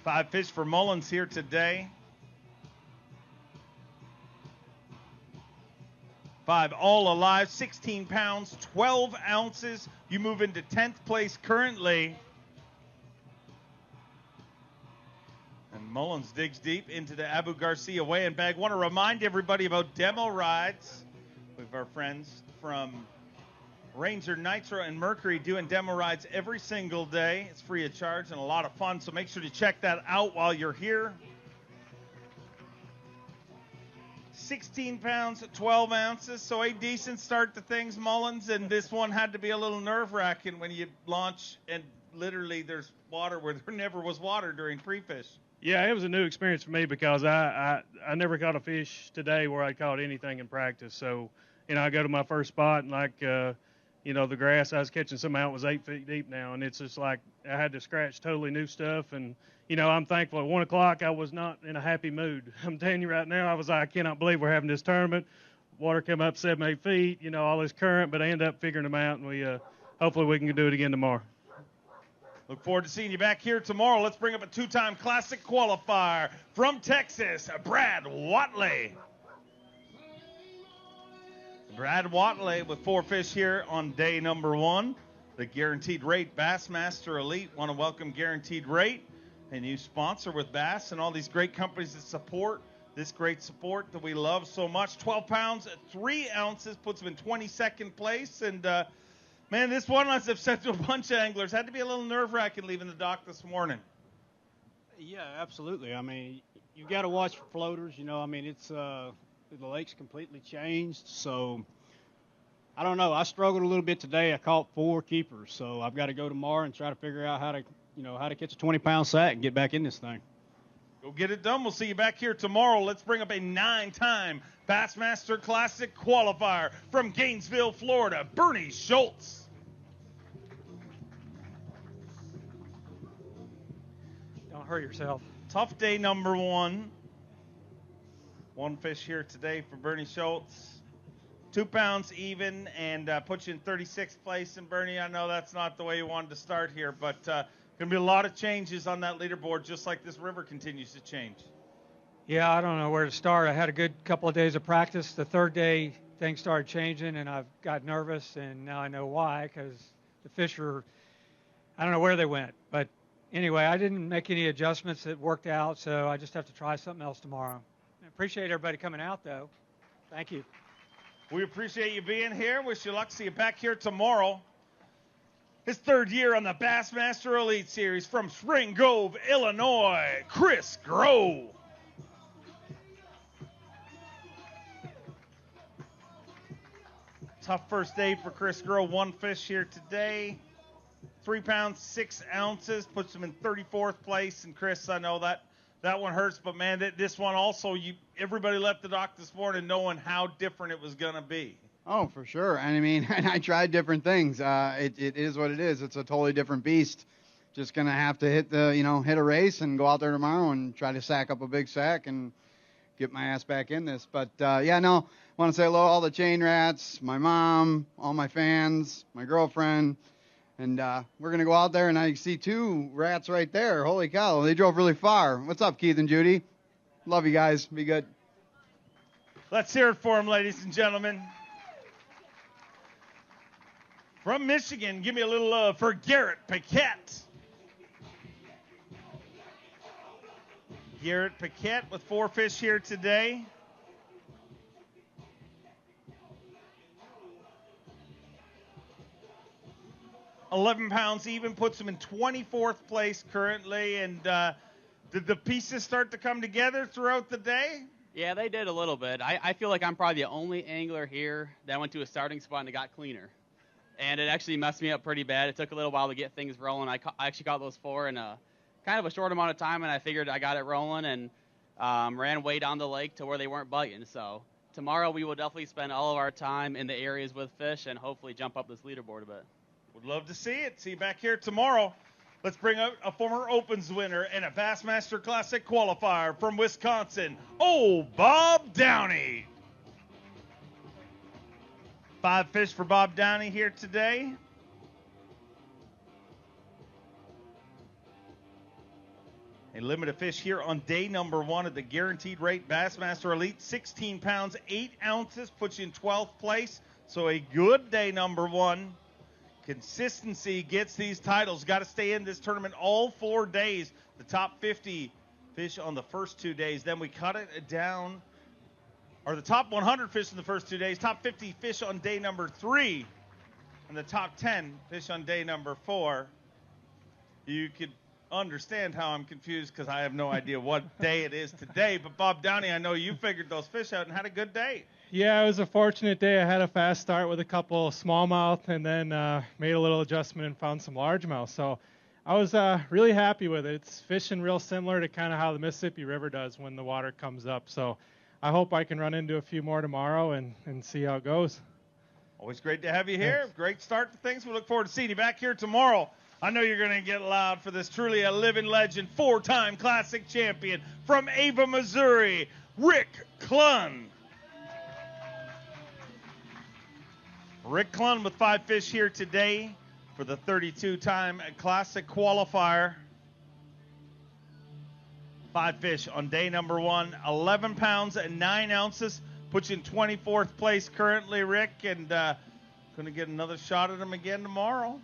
5 fish for Mullins here today. 5 all alive, 16 pounds, 12 ounces. You move into 10th place currently. And Mullins digs deep into the Abu Garcia weigh-in bag. Want to remind everybody about demo rides with our friends from Ranger, Nitro, and Mercury doing demo rides every single day. It's free of charge and a lot of fun, so make sure to check that out while you're here. 16 pounds, 12 ounces, so a decent start to things, Mullins, and this one had to be a little nerve-wracking when you launch and literally there's water where there never was water during pre-fish. Yeah, it was a new experience for me because I never caught a fish today where I caught anything in practice. So, I go to my first spot and the grass I was catching some out was 8 feet deep now, and it's just like I had to scratch totally new stuff. And, I'm thankful at 1 o'clock I was not in a happy mood. I'm telling you right now, I cannot believe we're having this tournament. Water came up 7, 8 feet, all this current, but I ended up figuring them out, and hopefully we can do it again tomorrow. Look forward to seeing you back here tomorrow. Let's bring up a 2-time Classic qualifier from Texas, Brad Watley. Brad Watley with 4 fish here on day number 1. The Guaranteed Rate Bassmaster Elite. Want to welcome Guaranteed Rate, a new sponsor with Bass and all these great companies that support this great sport that we love so much. 12 pounds, 3 ounces, puts him in 22nd place. And, man, this one, as I've said to a bunch of anglers, had to be a little nerve-wracking leaving the dock this morning. Yeah, absolutely. You got to watch for floaters. It's the lake's completely changed. So, I don't know. I struggled a little bit today. I caught 4 keepers. So, I've got to go tomorrow and try to figure out how to catch a 20-pound sack and get back in this thing. Go get it done. We'll see you back here tomorrow. Let's bring up a 9-time Bassmaster Classic qualifier from Gainesville, Florida, Bernie Schultz. hurt yourself. Tough day number 1. 1 fish here today for Bernie Schultz. 2 pounds even, and puts you in 36th place. And Bernie, I know that's not the way you wanted to start here, but going to be a lot of changes on that leaderboard, just like this river continues to change. Yeah, I don't know where to start. I had a good couple of days of practice. The third day, things started changing, and I've got nervous, and now I know why, because the fish were, I don't know where they went. But anyway, I didn't make any adjustments that worked out, so I just have to try something else tomorrow. I appreciate everybody coming out, though. Thank you. We appreciate you being here. Wish you luck. See you back here tomorrow. His third year on the Bassmaster Elite Series from Spring Grove, Illinois, Chris Grove. Tough first day for Chris Grove. 1 fish here today. 3 pounds, 6 ounces. Puts him in 34th place. And Chris, I know that one hurts, but man, this one also, everybody left the dock this morning knowing how different it was going to be. Oh, for sure. And I mean, I tried different things. It is what it is. It's a totally different beast. Just going to have to hit a race and go out there tomorrow and try to sack up a big sack and get my ass back in this. But, I want to say hello to all the chain rats, my mom, all my fans, my girlfriend. And we're going to go out there, and I see 2 rats right there. Holy cow, they drove really far. What's up, Keith and Judy? Love you guys. Be good. Let's hear it for them, ladies and gentlemen. From Michigan, give me a little love for Garrett Paquette. Garrett Paquette with 4 fish here today. $11 pounds even, puts him in 24th place currently. And did the pieces start to come together throughout the day? Yeah, they did a little bit. I feel like I'm probably the only angler here that went to a starting spot and it got cleaner. And it actually messed me up pretty bad. It took a little while to get things rolling. I actually caught those 4 in kind of a short amount of time, and I figured I got it rolling and ran way down the lake to where they weren't biting. So tomorrow we will definitely spend all of our time in the areas with fish and hopefully jump up this leaderboard a bit. Would love to see it. See you back here tomorrow. Let's bring out a former Opens winner and a Bassmaster Classic qualifier from Wisconsin, Bob Downey. 5 fish for Bob Downey here today. A limited fish here on day number 1 at the guaranteed rate Bassmaster Elite. 16 pounds, 8 ounces, puts you in 12th place. So a good day number 1. Consistency gets these titles. Got to stay in this tournament all 4 days. The top 50 fish on the first 2 days. Then we cut it down. Or the top 100 fish in the first 2 days. Top 50 fish on day number 3. And the top 10 fish on day number 4. You could understand how I'm confused because I have no idea what day it is today. But Bob Downey, I know you figured those fish out and had a good day. Yeah, it was a fortunate day. I had a fast start with a couple smallmouth and then made a little adjustment and found some largemouth. So I was really happy with it. It's fishing real similar to kind of how the Mississippi River does when the water comes up. So I hope I can run into a few more tomorrow and see how it goes. Always great to have you here. Thanks. Great start to things. We look forward to seeing you back here tomorrow. I know you're going to get loud for this truly a living legend, 4-time Classic champion from Ava, Missouri, Rick Clun. Rick Clun with 5 fish here today for the 32-time Classic qualifier. 5 fish on day number 1, 11 pounds and 9 ounces. Puts you in 24th place currently, Rick, and going to get another shot at him again tomorrow.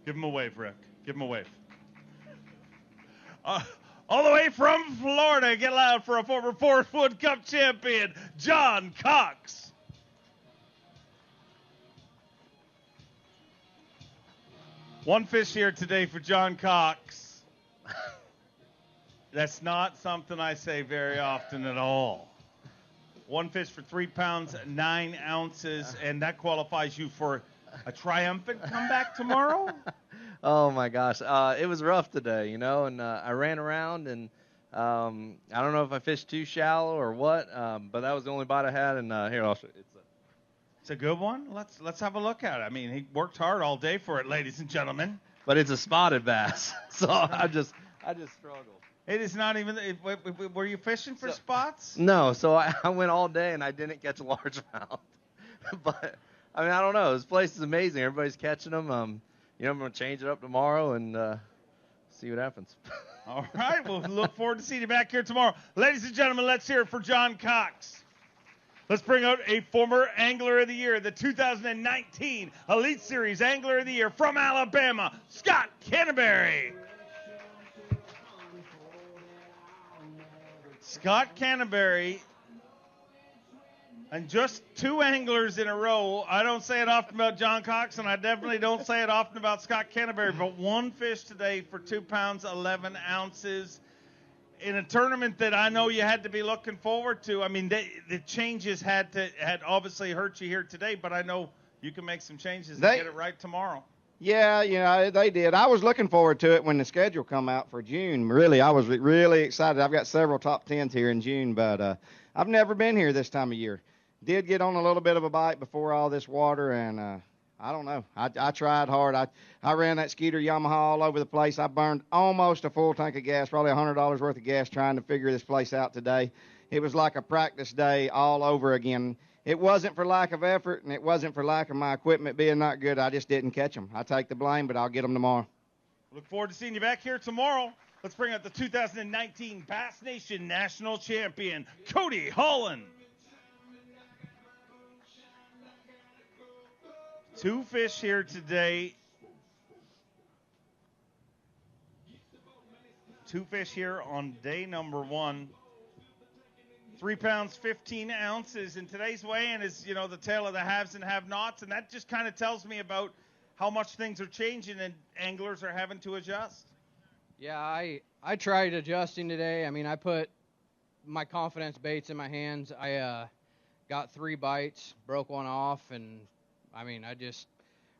Give him a wave, Rick. Give him a wave. All the way from Florida, get loud for a former Fort Wood Cup champion, John Cox. One fish here today for John Cox. That's not something I say very often at all. 1 fish for 3 pounds, 9 ounces, and that qualifies you for a triumphant comeback tomorrow? Oh, my gosh. It was rough today, and I ran around, and I don't know if I fished too shallow or what, but that was the only bite I had, and here, I'll show you. It's a good one. Let's have a look at it. I mean, he worked hard all day for it, ladies and gentlemen. but it's a spotted bass. So I just struggle. It is not even. Were you fishing for spots? No, so I went all day and I didn't catch a largemouth. But I mean, I don't know. This place is amazing. Everybody's catching them. I'm gonna change it up tomorrow and see what happens. All right. We'll look forward to seeing you back here tomorrow, ladies and gentlemen. Let's hear it for John Cox. Let's bring out a former Angler of the Year, the 2019 Elite Series Angler of the Year from Alabama, Scott Canterbury. Scott Canterbury, and just 2 anglers in a row. I don't say it often about John Cox, and I definitely don't say it often about Scott Canterbury, but 1 fish today for 2 pounds, 11 ounces in a tournament that I know you had to be looking forward to. I mean, the changes had obviously hurt you here today, but I know you can make some changes and get it right tomorrow. Yeah, they did. I was looking forward to it when the schedule come out for June. Really, I was really excited. I've got several top 10s here in June, but I've never been here this time of year. Did get on a little bit of a bite before all this water, and I don't know. I tried hard. I ran that Skeeter Yamaha all over the place. I burned almost a full tank of gas, probably $100 worth of gas trying to figure this place out today. It was like a practice day all over again. It wasn't for lack of effort, and it wasn't for lack of my equipment being not good. I just didn't catch them. I take the blame, but I'll get them tomorrow. Look forward to seeing you back here tomorrow. Let's bring out the 2019 Bass Nation National Champion, Cody Holland. 2 fish here today. 2 fish here on day number 1. 3 pounds, 15 ounces. In today's weigh-in is, the tale of the haves and have-nots, and that just kind of tells me about how much things are changing and anglers are having to adjust. Yeah, I tried adjusting today. I mean, I put my confidence baits in my hands. I got 3 bites, broke one off, and, I mean, I just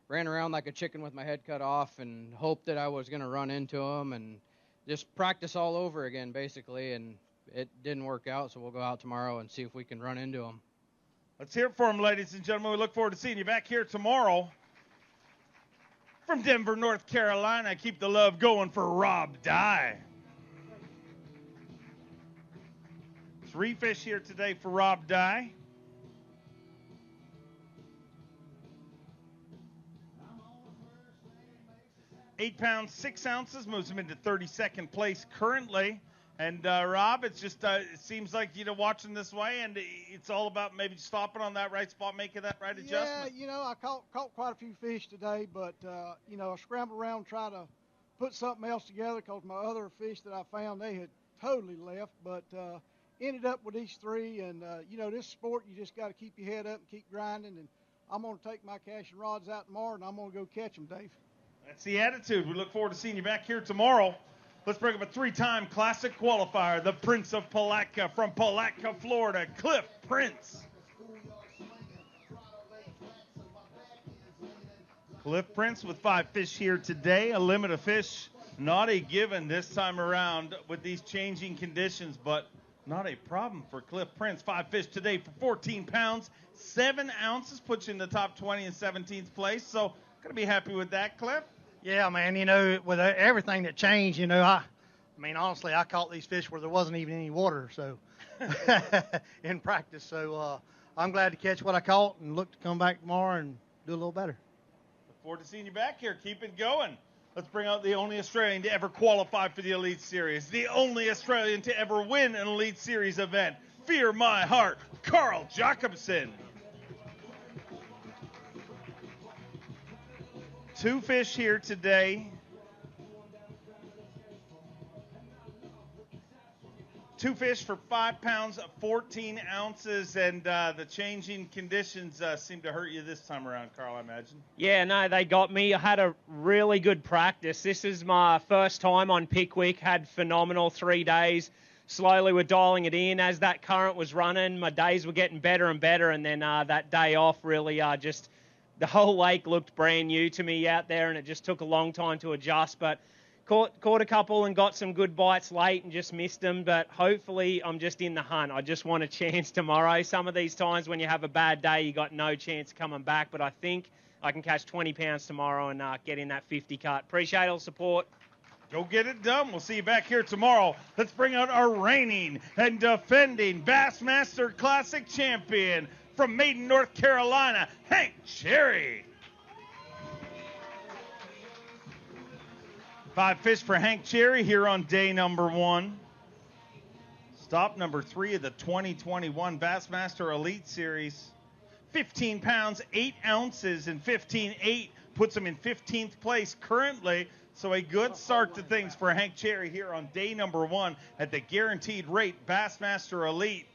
ran around like a chicken with my head cut off and hoped that I was going to run into them and just practice all over again, basically, and it didn't work out, so we'll go out tomorrow and see if we can run into them. Let's hear it for them, ladies and gentlemen. We look forward to seeing you back here tomorrow. From Denver, North Carolina, keep the love going for Rob Dye. 3 fish here today for Rob Dye. 8 pounds, 6 ounces, moves him into 32nd place currently. And, Rob, it's just, it seems like, watching this way, and it's all about maybe stopping on that right spot, making that right adjustment. Yeah, I caught quite a few fish today, but, I scrambled around, try to put something else together because my other fish that I found, they had totally left, but ended up with these 3. And, this sport, you just got to keep your head up and keep grinding. And I'm going to take my casting rods out tomorrow, and I'm going to go catch them, Dave. That's the attitude. We look forward to seeing you back here tomorrow. Let's bring up a 3-time classic qualifier, the Prince of Palatka from Palatka, Florida, Cliff Prince. Cliff Prince with 5 fish here today. A limit of fish, not a given this time around with these changing conditions, but not a problem for Cliff Prince. 5 fish today for 14 pounds, 7 ounces, puts you in the top 20 and 17th place. So, going to be happy with that, Cliff. Yeah, man, with everything that changed, I honestly, I caught these fish where there wasn't even any water, so, in practice. So, I'm glad to catch what I caught and look to come back tomorrow and do a little better. Look forward to seeing you back here. Keep it going. Let's bring out the only Australian to ever qualify for the Elite Series, the only Australian to ever win an Elite Series event. Fear my heart, Carl Jacobson. 2 fish here today. 2 fish for 5 pounds, 14 ounces, and the changing conditions seem to hurt you this time around, Carl, I imagine. Yeah, no, they got me. I had a really good practice. This is my first time on Pickwick, had phenomenal 3 days. Slowly we're dialing it in. As that current was running, my days were getting better and better, and then that day off really just... The whole lake looked brand new to me out there, and it just took a long time to adjust. But caught a couple and got some good bites late and just missed them. But hopefully I'm just in the hunt. I just want a chance tomorrow. Some of these times when you have a bad day, you got no chance coming back. But I think I can catch 20 pounds tomorrow and get in that 50 cut. Appreciate all the support. Go get it done. We'll see you back here tomorrow. Let's bring out our reigning and defending Bassmaster Classic champion from Maiden, North Carolina, Hank Cherry. 5 fish for Hank Cherry here on day number 1. Stop number 3 of the 2021 Bassmaster Elite Series. 15 pounds, 8 ounces, and 15.8 puts him in 15th place currently. So a good start to things for Hank Cherry here on day number 1 at the guaranteed rate Bassmaster Elite.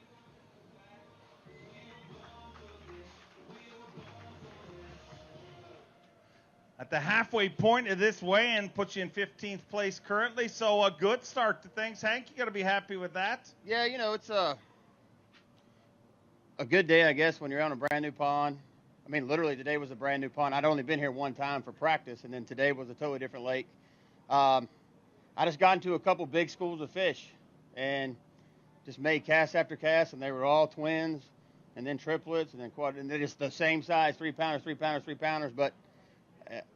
At the halfway point of this weigh-in puts you in 15th place currently, so a good start to things. Hank, you got to be happy with that. Yeah, you know, it's a good day, I guess, when you're on a brand new pond. I mean, literally today was a brand new pond. I'd only been here one time for practice, and then today was a totally different lake. I just got into a couple big schools of fish and just made cast after cast, and they were all twins and then triplets and then quad, and they're just the same size, 3-pounders, 3-pounders, 3-pounders, but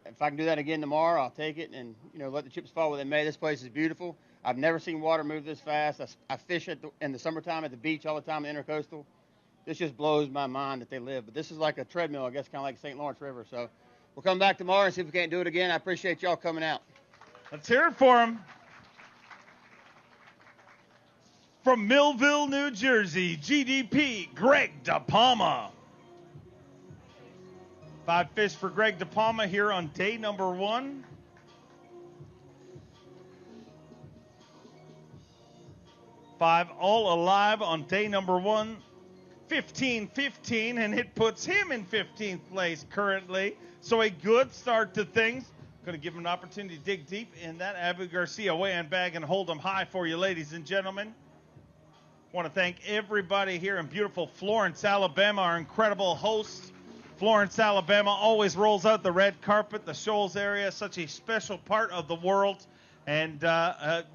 if I can do that again tomorrow, I'll take it and, you know, let the chips fall where they may. This place is beautiful. I've never seen water move this fast. I fish in the summertime at the beach all the time, the Intercoastal. This just blows my mind that they live. But this is like a treadmill, I guess, kind of like St. Lawrence River. So we'll come back tomorrow and see if we can't do it again. I appreciate y'all coming out. Let's hear it for him. From Millville, New Jersey, GDP, Greg DePalma. 5 fish for Greg DePalma here on day number 1. Five all alive on day number 1. 15-15, and it puts him in 15th place currently. So a good start to things. Going to give him an opportunity to dig deep in that Abu Garcia weigh-in bag and hold them high for you, ladies and gentlemen. Want to thank everybody here in beautiful Florence, Alabama, our incredible hosts. Florence, Alabama always rolls out the red carpet, the Shoals area, such a special part of the world. And,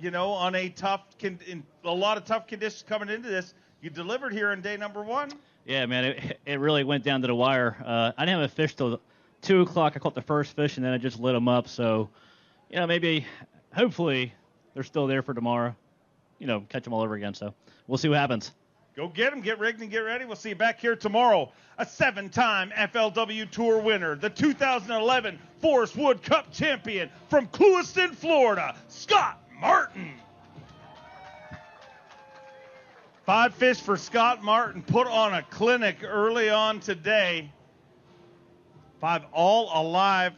you know, on a in a lot of tough conditions coming into this, you delivered here on day number 1. Yeah, man, it really went down to the wire. I didn't have a fish till 2 o'clock. I caught the first fish, and then I just lit them up. So, you know, maybe, hopefully, they're still there for tomorrow. You know, catch them all over again. So we'll see what happens. Go get them, get rigged, and get ready. We'll see you back here tomorrow. A 7-time FLW Tour winner, the 2011 Forest Wood Cup champion from Clewiston, Florida, Scott Martin. 5 fish for Scott Martin. Put on a clinic early on today. 5 all alive.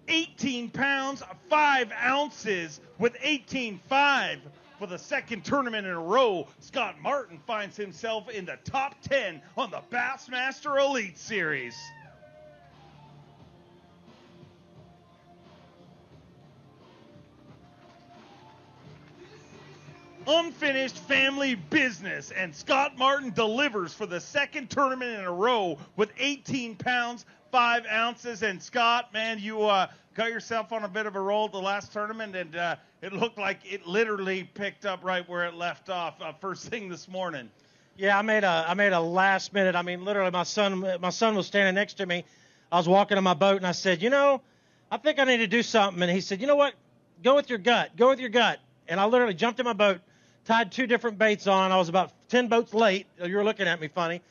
18 pounds, 5 ounces with 18.5 for the second tournament in a row. Scott Martin finds himself in the top 10 on the Bassmaster Elite Series. Unfinished family business, and Scott Martin delivers for the second tournament in a row with 18 pounds, 5 ounces. And Scott, man, you got yourself on a bit of a roll the last tournament, and it looked like it literally picked up right where it left off first thing this morning. Yeah, I made a last minute. I mean, literally, my son was standing next to me. I was walking on my boat, and I said, you know, I think I need to do something. And he said, you know what? Go with your gut. Go with your gut. And I literally jumped in my boat, tied 2 different baits on. I was about 10 boats late. You were looking at me funny,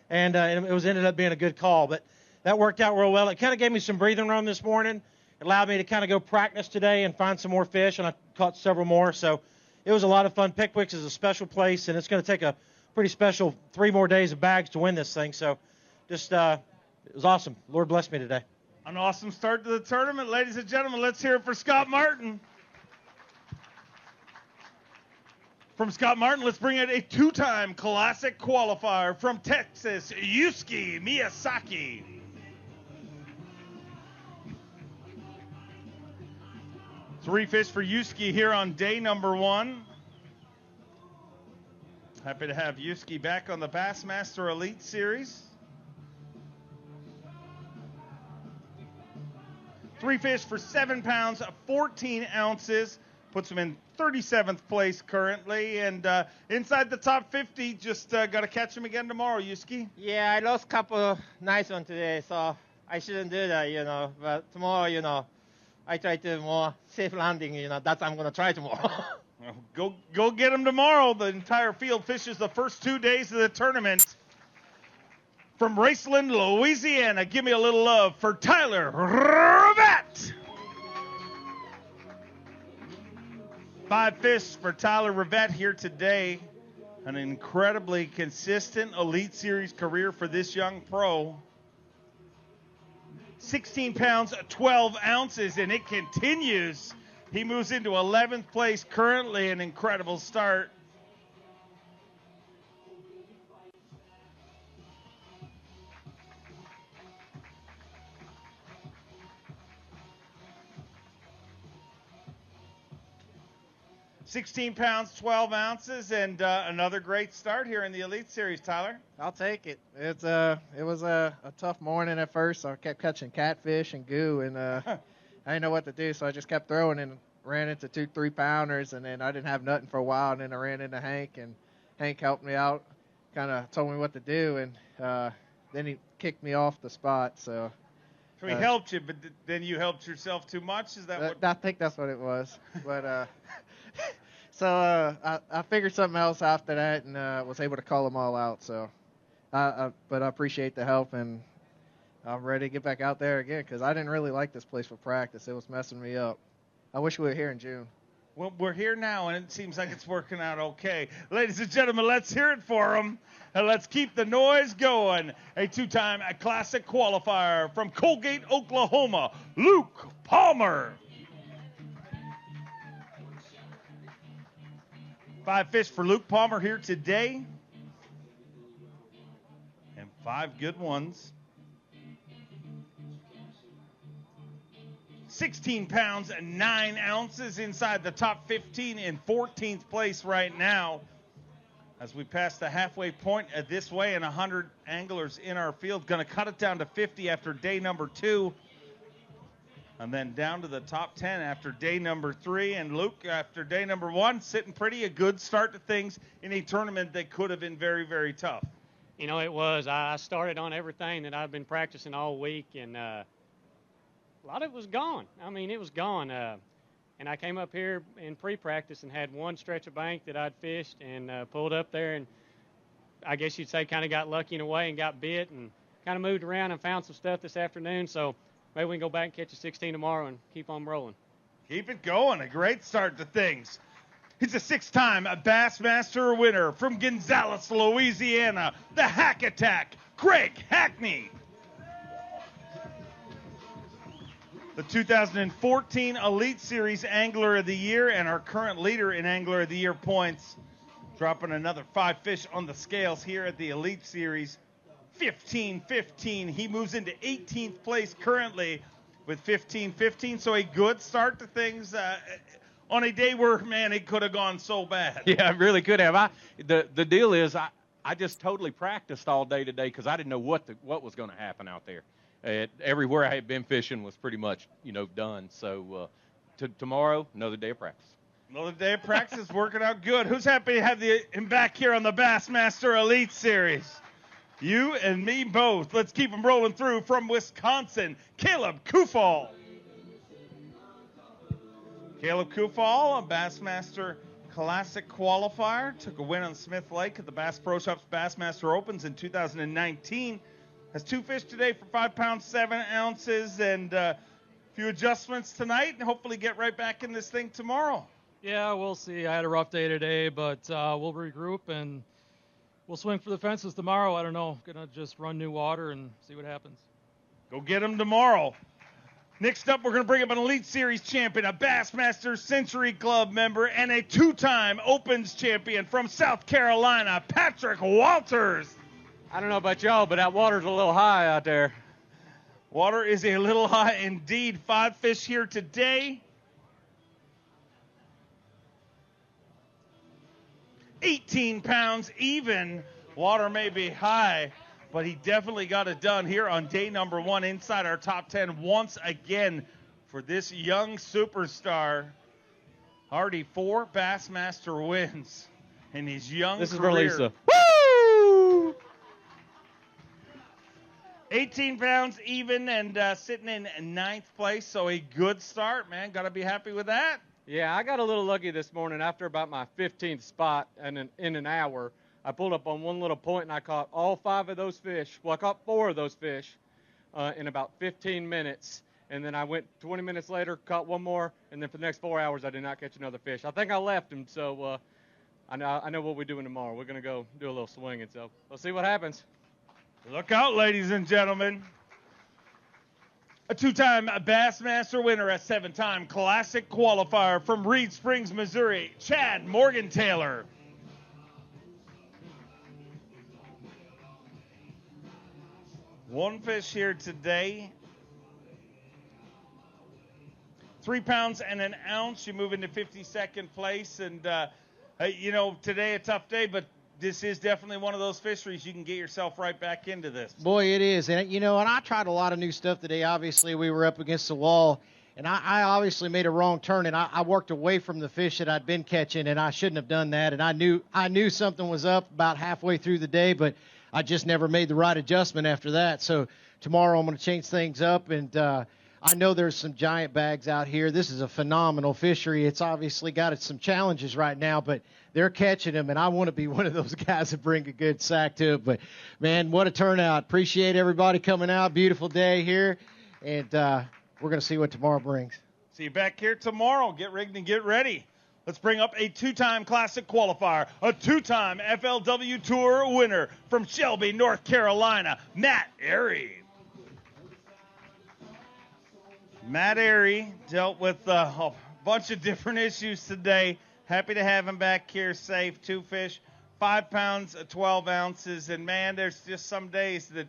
and it ended up being a good call. But that worked out real well. It kind of gave me some breathing room this morning. It allowed me to kind of go practice today and find some more fish, and I caught several more. So it was a lot of fun. Pickwick is a special place, and it's going to take a pretty special 3 more days of bags to win this thing. So just it was awesome. Lord bless me today. An awesome start to the tournament. Ladies and gentlemen, let's hear it for Scott Martin. From Scott Martin, let's bring in a 2-time classic qualifier from Texas, Yusuke Miyazaki. Three fish for Yusuke here on day number 1. Happy to have Yusuke back on the Bassmaster Elite Series. 3 fish for 7 pounds, 14 ounces. puts him in 37th place currently. And inside the top 50, just got to catch him again tomorrow, Yuski. Yeah, I lost a couple nice ones today, so I shouldn't do that, But tomorrow, I try to more safe landing, That's what I'm going to try tomorrow. Go get him tomorrow. The entire field fishes the first 2 days of the tournament. From Raceland, Louisiana, give me a little love for Tyler Rivette. 5 fish for Tyler Rivette here today. An incredibly consistent Elite Series career for this young pro. 16 pounds, 12 ounces, and it continues. He moves into 11th place currently, an incredible start. £16, 12 ounces, and another great start here in the Elite Series, Tyler. I'll take it. It was a tough morning at first. So I kept catching catfish and goo, and I didn't know what to do, so I just kept throwing and ran into 2 3-pounders, and then I didn't have nothing for a while, and then I ran into Hank, and Hank helped me out, kind of told me what to do, and then he kicked me off the spot. So he helped you, but then you helped yourself too much? Is that what? I think that's what it was. But so I figured something else after that, and was able to call them all out. So, but I appreciate the help, and I'm ready to get back out there again because I didn't really like this place for practice. It was messing me up. I wish we were here in June. Well, we're here now, and it seems like it's working out okay. Ladies and gentlemen, let's hear it for him, and let's keep the noise going. A 2-time classic qualifier from Colgate, Oklahoma, Luke Palmer. 5 fish for Luke Palmer here today, and 5 good ones. 16 pounds and 9 ounces inside the top 15 in 14th place right now. As we pass the halfway point this way, and 100 anglers in our field. Going to cut it down to 50 after day number 2. And then down to the top 10 after day number 3. And Luke, after day number 1, sitting pretty. A good start to things in a tournament that could have been very, very tough. It was. I started on everything that I've been practicing all week, and a lot of it was gone. It was gone. And I came up here in pre-practice and had one stretch of bank that I'd fished and pulled up there, and I guess you'd say kind of got lucky in a way and got bit and kind of moved around and found some stuff this afternoon. So maybe we can go back and catch a 16 tomorrow and keep on rolling. Keep it going. A great start to things. He's a 6-time Bassmaster winner from Gonzales, Louisiana. The Hack Attack, Craig Hackney. The 2014 Elite Series Angler of the Year and our current leader in Angler of the Year points. Dropping another 5 fish on the scales here at the Elite Series. 15-15. He moves into 18th place currently with 15-15. So a good start to things on a day where, man, it could have gone so bad. Yeah, it really could have. The deal is I just totally practiced all day today because I didn't know what was going to happen out there. Everywhere I had been fishing was pretty much, done. So tomorrow, another day of practice. Another day of practice working out good. Who's happy to have him back here on the Bassmaster Elite Series? You and me both. Let's keep him rolling through from Wisconsin, Caleb Kufall. Caleb Kufall, a Bassmaster Classic qualifier, took a win on Smith Lake at the Bass Pro Shops Bassmaster Opens in 2019. Has 2 fish today for 5 pounds, 7 ounces, and a few adjustments tonight, and hopefully get right back in this thing tomorrow. Yeah, we'll see. I had a rough day today, but we'll regroup and we'll swing for the fences tomorrow. I don't know. Going to just run new water and see what happens. Go get them tomorrow. Next up, we're going to bring up an Elite Series champion, a Bassmaster Century Club member, and a 2-time Opens champion from South Carolina, Patrick Walters. I don't know about y'all, but that water's a little high out there. Water is a little high indeed. 5 fish here today. 18 pounds even. Water may be high, but he definitely got it done here on day number 1 inside our top 10 once again for this young superstar. Already 4 Bassmaster wins in his young This is career. for Lisa. Woo! 18 pounds even and sitting in 9th place, so a good start, man. Got to be happy with that. Yeah, I got a little lucky this morning after about my 15th spot and in an hour. I pulled up on one little point and I caught all 5 of those fish. Well, I caught 4 of those fish in about 15 minutes. And then I went 20 minutes later, caught one more, and then for the next 4 hours, I did not catch another fish. I think I left him, so I know what we're doing tomorrow. We're going to go do a little swinging, so we'll see what happens. Look out, ladies and gentlemen. A 2-time Bassmaster winner, a 7-time Classic qualifier from Reed Springs, Missouri, Chad Morgan-Taylor. One fish here today. 3 pounds and an ounce. You move into 52nd place. And, today a tough day, but this is definitely one of those fisheries you can get yourself right back into this. Boy, it is. And, and I tried a lot of new stuff today. Obviously, we were up against the wall, and I obviously made a wrong turn, and I worked away from the fish that I'd been catching, and I shouldn't have done that. And I knew something was up about halfway through the day, but I just never made the right adjustment after that. So tomorrow I'm going to change things up, and I know there's some giant bags out here. This is a phenomenal fishery. It's obviously got some challenges right now, but they're catching them, and I want to be one of those guys that bring a good sack to it. But, man, what a turnout. Appreciate everybody coming out. Beautiful day here, and we're going to see what tomorrow brings. See you back here tomorrow. Get rigged and get ready. Let's bring up a 2-time Classic qualifier, a 2-time FLW Tour winner from Shelby, North Carolina, Matt Airy. Matt Airy dealt with a bunch of different issues today. Happy to have him back here safe. 2 fish, 5 pounds, 12 ounces. And, man, there's just some days that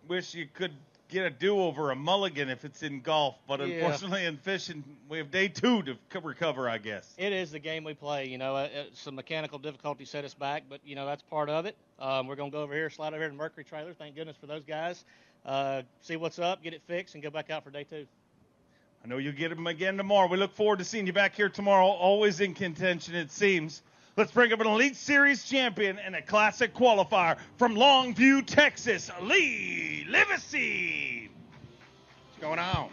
wish you could get a do-over, a mulligan if it's in golf. But unfortunately in fishing, we have day 2 to recover, I guess. It is the game we play. Some mechanical difficulty set us back, but, that's part of it. We're going to go over here, slide over here to the Mercury trailer. Thank goodness for those guys. See what's up, get it fixed, and go back out for day 2. I know you'll get him again tomorrow. We look forward to seeing you back here tomorrow. Always in contention, it seems. Let's bring up an Elite Series champion and a Classic qualifier from Longview, Texas, Lee Livesey. What's going on?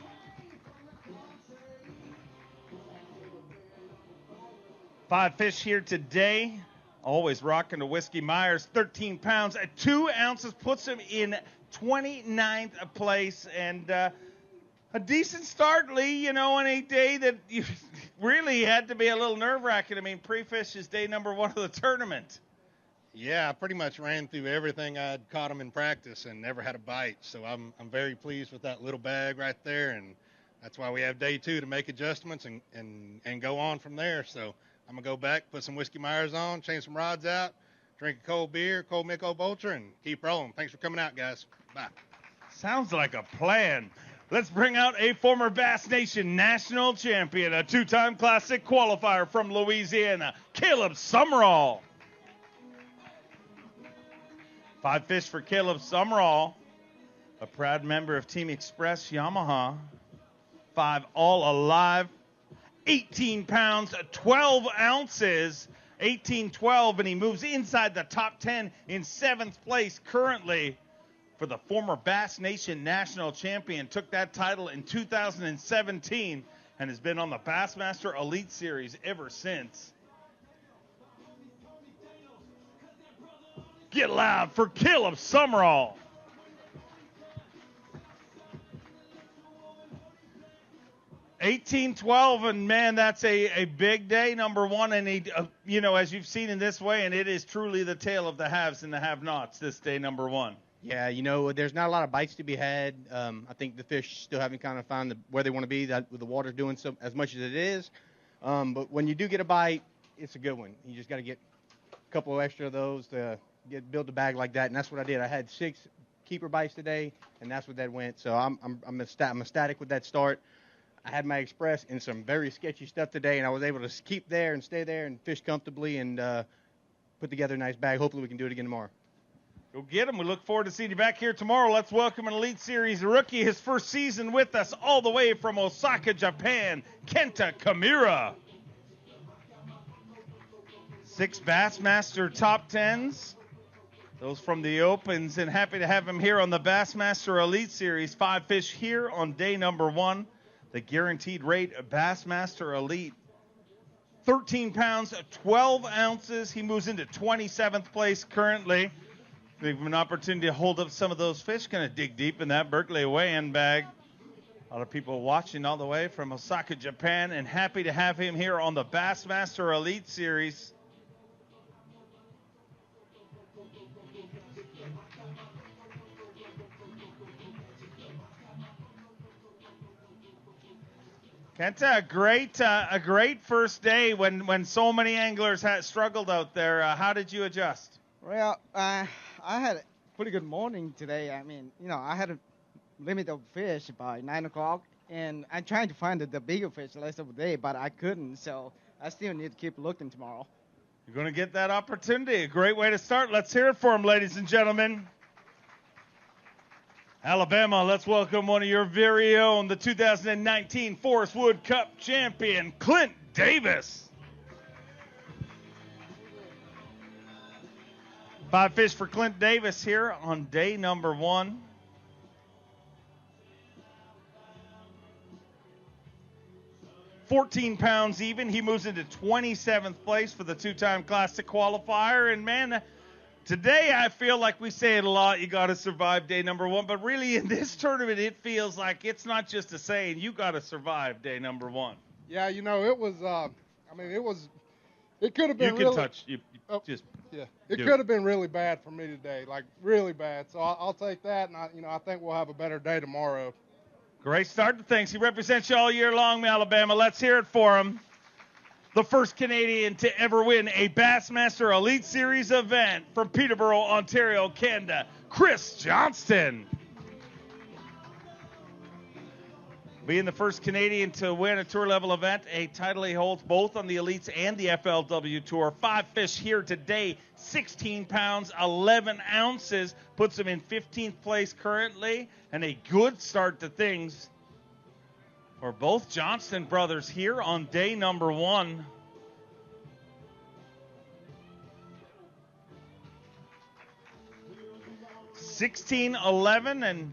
Five fish here today. Always rocking the Whiskey Myers. 13 pounds at 2 ounces puts him in 29th place. And a decent start, Lee, in a day that you really had to be a little nerve-wracking. I mean, pre-fish is day number 1 of the tournament. Yeah, I pretty much ran through everything I'd caught him in practice and never had a bite. So I'm very pleased with that little bag right there, and that's why we have day 2 to make adjustments and go on from there. So I'm going to go back, put some Whiskey Myers on, change some rods out, drink a cold beer, cold Mick Ultra, and keep rolling. Thanks for coming out, guys. Bye. Sounds like a plan. Let's bring out a former Bass Nation national champion, a 2-time Classic qualifier from Louisiana, Caleb Summerall. 5 fish for Caleb Summerall, a proud member of Team Express Yamaha. 5 all alive, 18 pounds, 12 ounces, 18-12, and he moves inside the top 10 in 7th place currently. For the former Bass Nation national champion, took that title in 2017 and has been on the Bassmaster Elite Series ever since. Get loud for Caleb Summerall. $18-12, and man, that's a big day, number 1. And he, as you've seen in this way, and it is truly the tale of the haves and the have-nots this day, number 1. Yeah, there's not a lot of bites to be had. I think the fish still haven't kind of found where they want to be. That the water's doing so as much as it is. But when you do get a bite, it's a good one. You just got to get a couple of extra of those to build a bag like that, and that's what I did. I had 6 keeper bites today, and that's what that went. So I'm ecstatic with that start. I had my Express in some very sketchy stuff today, and I was able to keep there and stay there and fish comfortably and put together a nice bag. Hopefully we can do it again tomorrow. Go get him. We look forward to seeing you back here tomorrow. Let's welcome an Elite Series rookie, his first season with us, all the way from Osaka, Japan, Kenta Kamura. 6 Bassmaster top 10s. Those from the Opens, and happy to have him here on the Bassmaster Elite Series. 5 fish here on day number 1. The guaranteed rate of Bassmaster Elite. 13 pounds, 12 ounces. He moves into 27th place currently. We have an opportunity to hold up some of those fish. Going to dig deep in that Berkeley weigh-in bag. A lot of people watching all the way from Osaka, Japan, and happy to have him here on the Bassmaster Elite Series. Kenta, a great first day when so many anglers had struggled out there. How did you adjust? Well, I had a pretty good morning today. I mean, I had a limit of fish by 9 o'clock, and I'm trying to find the bigger fish the rest of the day, but I couldn't, so I still need to keep looking tomorrow. You're going to get that opportunity. A great way to start. Let's hear it for him, ladies and gentlemen. Alabama, let's welcome one of your very own, the 2019 Forest Wood Cup champion, Clint Davis. 5 fish for Clint Davis here on day number 1. $14 pounds even. He moves into 27th place for the 2-time Classic qualifier. And, man, today I feel like we say it a lot, you got to survive day number 1. But really in this tournament, it feels like it's not just a saying. You got to survive day number 1. Yeah, it was, it could have been you really. Can touch, you just. Yeah, it could have been really bad for me today, like really bad. So I'll take that, and I think we'll have a better day tomorrow. Great start to things. He represents you all year long, Alabama. Let's hear it for him. The first Canadian to ever win a Bassmaster Elite Series event from Peterborough, Ontario, Canada, Chris Johnston. Being the first Canadian to win a tour-level event, a title he holds both on the Elites and the FLW Tour. 5 fish here today, 16 pounds, 11 ounces, puts him in 15th place currently, and a good start to things for both Johnston brothers here on day number 1. $16.11, and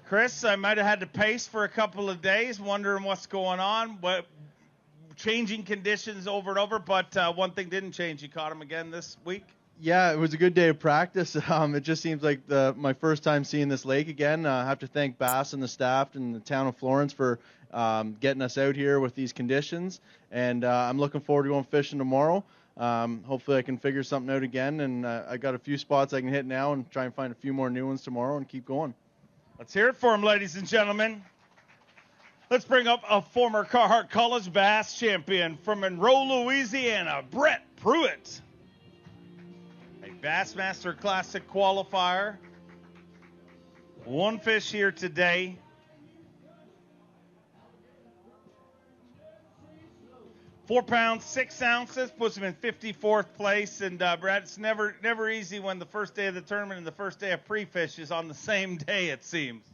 Chris, I might have had to pace for a couple of days, wondering what's going on, changing conditions over and over, but one thing didn't change. You caught him again this week? Yeah, it was a good day of practice. It just seems like my first time seeing this lake again. I have to thank Bass and the staff and the town of Florence for getting us out here with these conditions, and I'm looking forward to going fishing tomorrow. Hopefully I can figure something out again, and I got a few spots I can hit now and try and find a few more new ones tomorrow and keep going. Let's hear it for him, ladies and gentlemen. Let's bring up a former Carhartt College Bass champion from Monroe, Louisiana, Brett Pruitt. A Bassmaster Classic qualifier. 1 fish here today. $4 pounds, 6 ounces, puts him in 54th place. And Brad, it's never easy when the first day of the tournament and the first day of pre-fish is on the same day, it seems.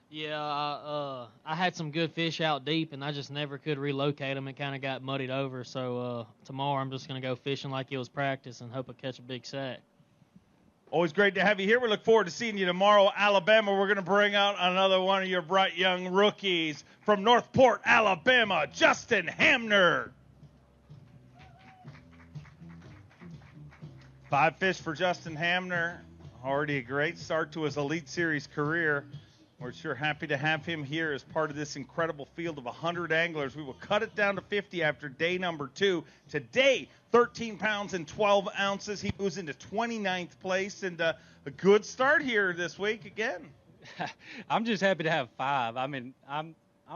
Yeah, I had some good fish out deep, and I just never could relocate them. It kind of got muddied over. So tomorrow I'm just going to go fishing like it was practice and hope I catch a big sack. Always great to have you here. We look forward to seeing you tomorrow. Alabama, we're going to bring out another one of your bright young rookies from Northport, Alabama, Justin Hamner. 5 fish for Justin Hamner. Already a great start to his Elite Series career. We're sure happy to have him here as part of this incredible field of 100 anglers. We will cut it down to 50 after day number 2. Today, 13 pounds and 12 ounces. He moves into 29th place, and a good start here this week again. I'm just happy to have 5. I mean, I'm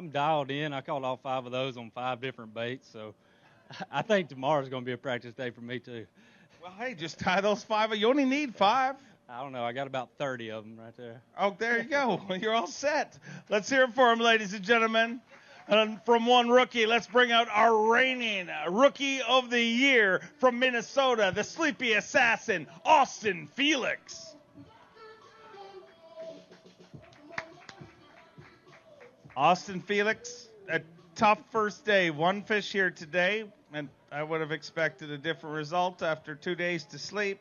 dialed in. I caught all 5 of those on 5 different baits, so I think tomorrow's going to be a practice day for me too. Well, hey, just tie those 5. You only need 5. I don't know. I got about 30 of them right there. Oh, there you go. You're all set. Let's hear it for him, ladies and gentlemen. And from one rookie, let's bring out our reigning Rookie of the Year from Minnesota, the Sleepy Assassin, Austin Felix. Austin Felix, a tough first day. 1 fish here today. And I would have expected a different result after 2 days to sleep.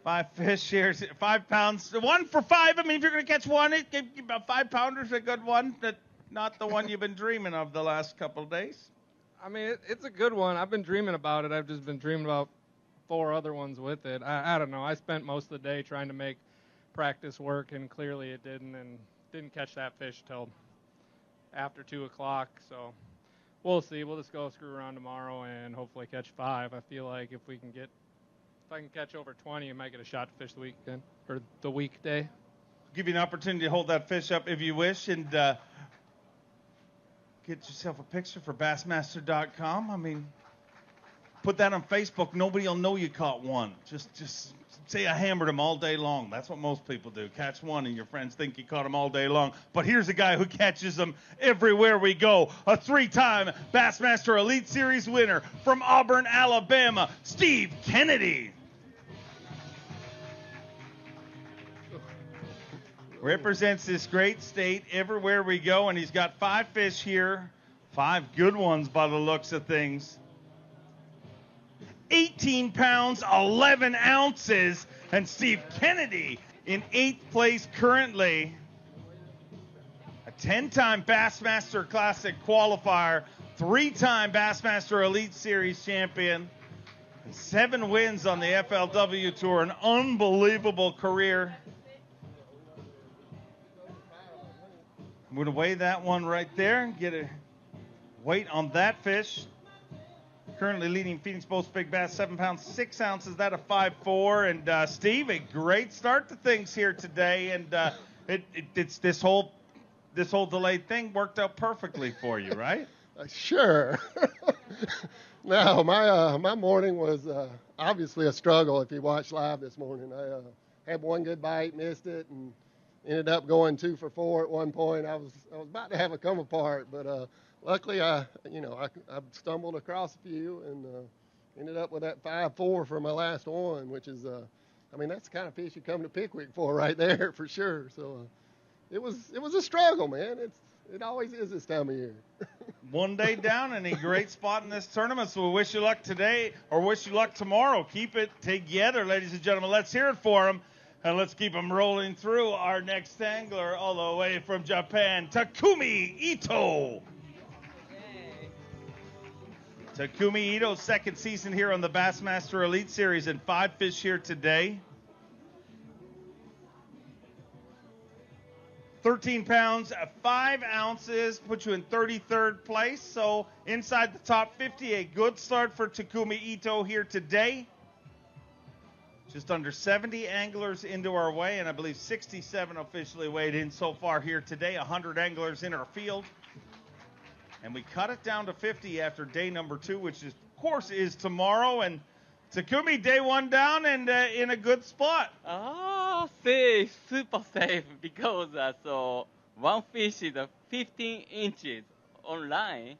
5 fish here, 5 pounds, 1 for 5. I mean, if you're going to catch one, about 5 pounders, a good one, but not the one you've been dreaming of the last couple of days. I mean, it's a good one. I've been dreaming about it. I've just been dreaming about 4 other ones with it. I don't know. I spent most of the day trying to make practice work, and clearly it didn't, and didn't catch that fish till after 2 o'clock. So we'll see. We'll just go screw around tomorrow and hopefully catch 5. I feel like if I can catch over 20, I might get a shot to fish the weekend or the weekday. Give you an opportunity to hold that fish up if you wish, and get yourself a picture for Bassmaster.com. I mean, put that on Facebook. Nobody will know you caught one. Just say I hammered him all day long. That's what most people do. Catch one, and your friends think you caught him all day long. But here's a guy who catches them everywhere we go. A 3-time Bassmaster Elite Series winner from Auburn, Alabama, Steve Kennedy. Represents this great state everywhere we go, and he's got 5 fish here. 5 good ones by the looks of things. 18 pounds, 11 ounces, and Steve Kennedy in 8th place currently. A 10-time Bassmaster Classic qualifier, 3-time Bassmaster Elite Series champion, and 7 wins on the FLW Tour, an unbelievable career. I'm going to weigh that one right there and get a weight on that fish. Currently leading Phoenix Boast Big Bass, 7 pounds, 6 ounces. That a 5.4. And Steve, a great start to things here today. And it's this whole delayed thing worked out perfectly for you, right? Sure. No, my morning was obviously a struggle. If you watched live this morning, I had one good bite, missed it, and ended up going 2 for 4 at one point. I was about to have a come apart, but luckily I stumbled across a few and ended up with that 5.4 for my last one, which is that's the kind of fish you come to Pickwick for right there for sure. So it was a struggle, man. It always is this time of year. One day down and a great spot in this tournament. So we wish you luck today or wish you luck tomorrow. Keep it together, ladies and gentlemen. Let's hear it for him. And let's keep them rolling through. Our next angler all the way from Japan, Takumi Ito. Takumi Ito, second season here on the Bassmaster Elite Series, and 5 fish here today. 13 pounds, 5 ounces, put you in 33rd place. So inside the top 50, a good start for Takumi Ito here today. Just under 70 anglers into our weigh, and I believe 67 officially weighed in so far here today. 100 anglers in our field. And we cut it down to 50 after day number 2, which is, of course, is tomorrow. And Takumi, day 1 down and in a good spot. Safe, super safe, because so one fish is 15 inches online,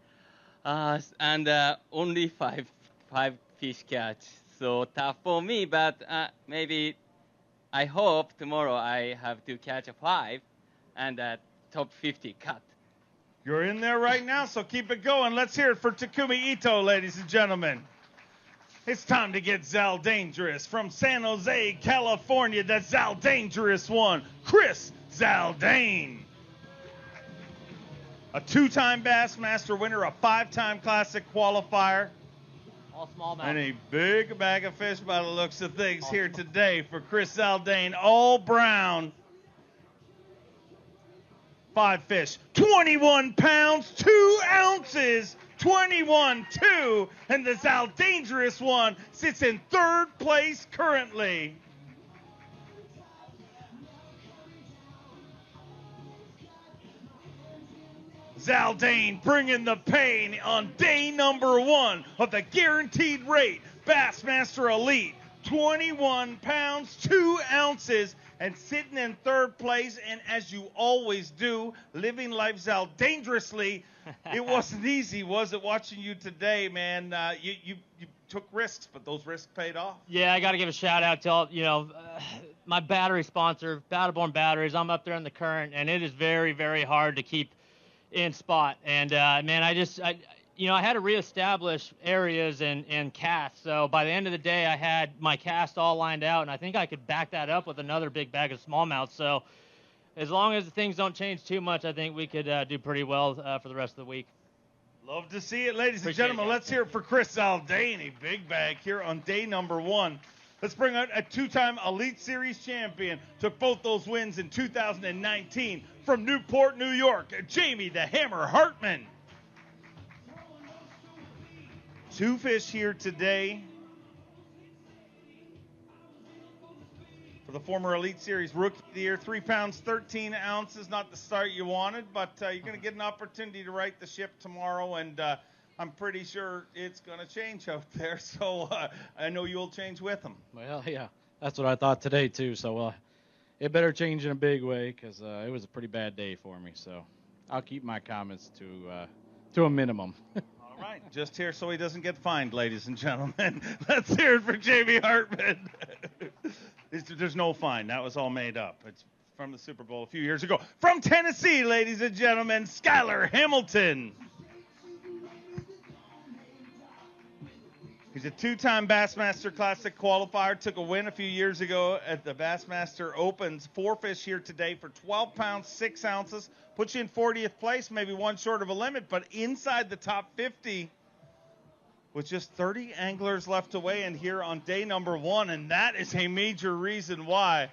and only five fish catch. So tough for me, but maybe I hope tomorrow I have to catch a 5 and top 50 cut. You're in there right now, so keep it going. Let's hear it for Takumi Ito, ladies and gentlemen. It's time to get Zal Dangerous from San Jose, California. That's Zal Dangerous one, Chris Zaldane. A 2-time Bassmaster winner, a 5-time Classic qualifier. All small and a big bag of fish by the looks of things here today for Chris Zaldane, all brown. 5 fish, 21 pounds, 2 ounces, 21-2, and the Zal Dangerous one sits in 3rd place currently. Zaldane bringing the pain on day number 1 of the guaranteed rate Bassmaster Elite. 21 pounds, 2 ounces, and sitting in 3rd place. And as you always do, living life Zal dangerously. It wasn't easy, was it, watching you today, man? You took risks, but those risks paid off. Yeah, I got to give a shout out to all, my battery sponsor, Battleborn Batteries. I'm up there in the Current, and it is very, very hard to keep in spot. And man, I had to reestablish areas and casts. So by the end of the day, I had my cast all lined out, and I think I could back that up with another big bag of smallmouth. So as long as things don't change too much, I think we could do pretty well for the rest of the week. Love to see it, ladies and Appreciate gentlemen. it. Let's hear it for Chris Aldaney, big bag here on day number 1. Let's bring out a 2-time Elite Series champion. Took both those wins in 2019 from Newport, New York, Jamie the Hammer Hartman. 2 fish here today for the former Elite Series Rookie of the Year. 3 pounds, 13 ounces. Not the start you wanted, but you're going to get an opportunity to right the ship tomorrow, and I'm pretty sure it's going to change out there, so I know you'll change with them. Well, yeah, that's what I thought today, too. So it better change in a big way because it was a pretty bad day for me. So I'll keep my comments to a minimum. All right, just here so he doesn't get fined, ladies and gentlemen. Let's hear it for Jamie Hartman. There's no fine. That was all made up. It's from the Super Bowl a few years ago. From Tennessee, ladies and gentlemen, Skylar Hamilton. He's a 2-time Bassmaster Classic qualifier. Took a win a few years ago at the Bassmaster Opens. 4 fish here today for 12 pounds, 6 ounces. Puts you in 40th place, maybe one short of a limit, but inside the top 50 with just 30 anglers left to weigh in here on day number 1, and that is a major reason why.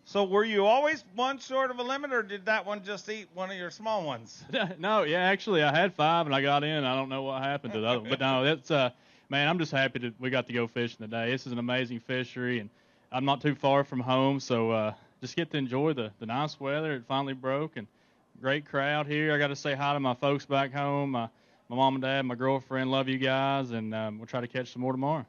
So were you always one short of a limit, or did that one just eat one of your small ones? No, yeah, actually I had 5 and I got in. I don't know what happened to the other one. But no, that's man, I'm just happy that we got to go fishing today. This is an amazing fishery, and I'm not too far from home, so just get to enjoy the nice weather. It finally broke, and great crowd here. I got to say hi to my folks back home, my mom and dad, my girlfriend. Love you guys, and we'll try to catch some more tomorrow.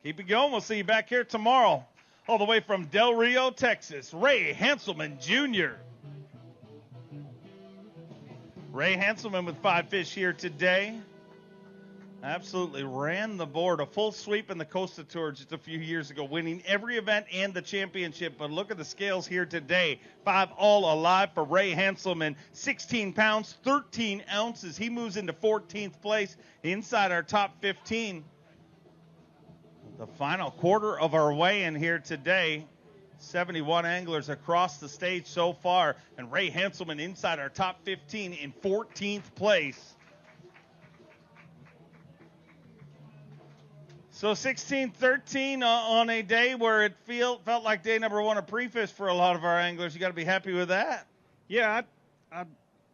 Keep it going. We'll see you back here tomorrow. All the way from Del Rio, Texas, Ray Hanselman Jr. Ray Hanselman with 5 fish here today. Absolutely ran the board. A full sweep in the Costa Tour just a few years ago, winning every event and the championship. But look at the scales here today. 5 all alive for Ray Hanselman. 16 pounds, 13 ounces. He moves into 14th place inside our top 15. The final quarter of our weigh-in here today. 71 anglers across the stage so far, and Ray Hanselman inside our top 15 in 14th place. So 16-13 on a day where it felt like day number 1 of pre-fish for a lot of our anglers. You got to be happy with that. Yeah,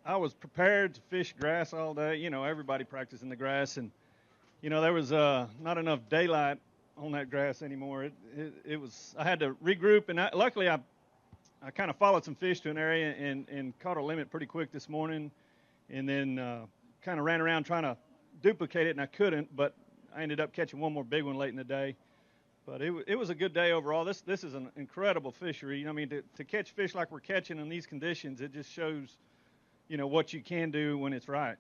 I was prepared to fish grass all day. You know, everybody practicing the grass, and you know there was not enough daylight on that grass anymore. It was, I had to regroup, and luckily I kind of followed some fish to an area and caught a limit pretty quick this morning, and then kind of ran around trying to duplicate it, and I couldn't, but I ended up catching one more big one late in the day. But it was a good day overall. This is an incredible fishery. I mean, to catch fish like we're catching in these conditions, it just shows, you know, what you can do when it's right.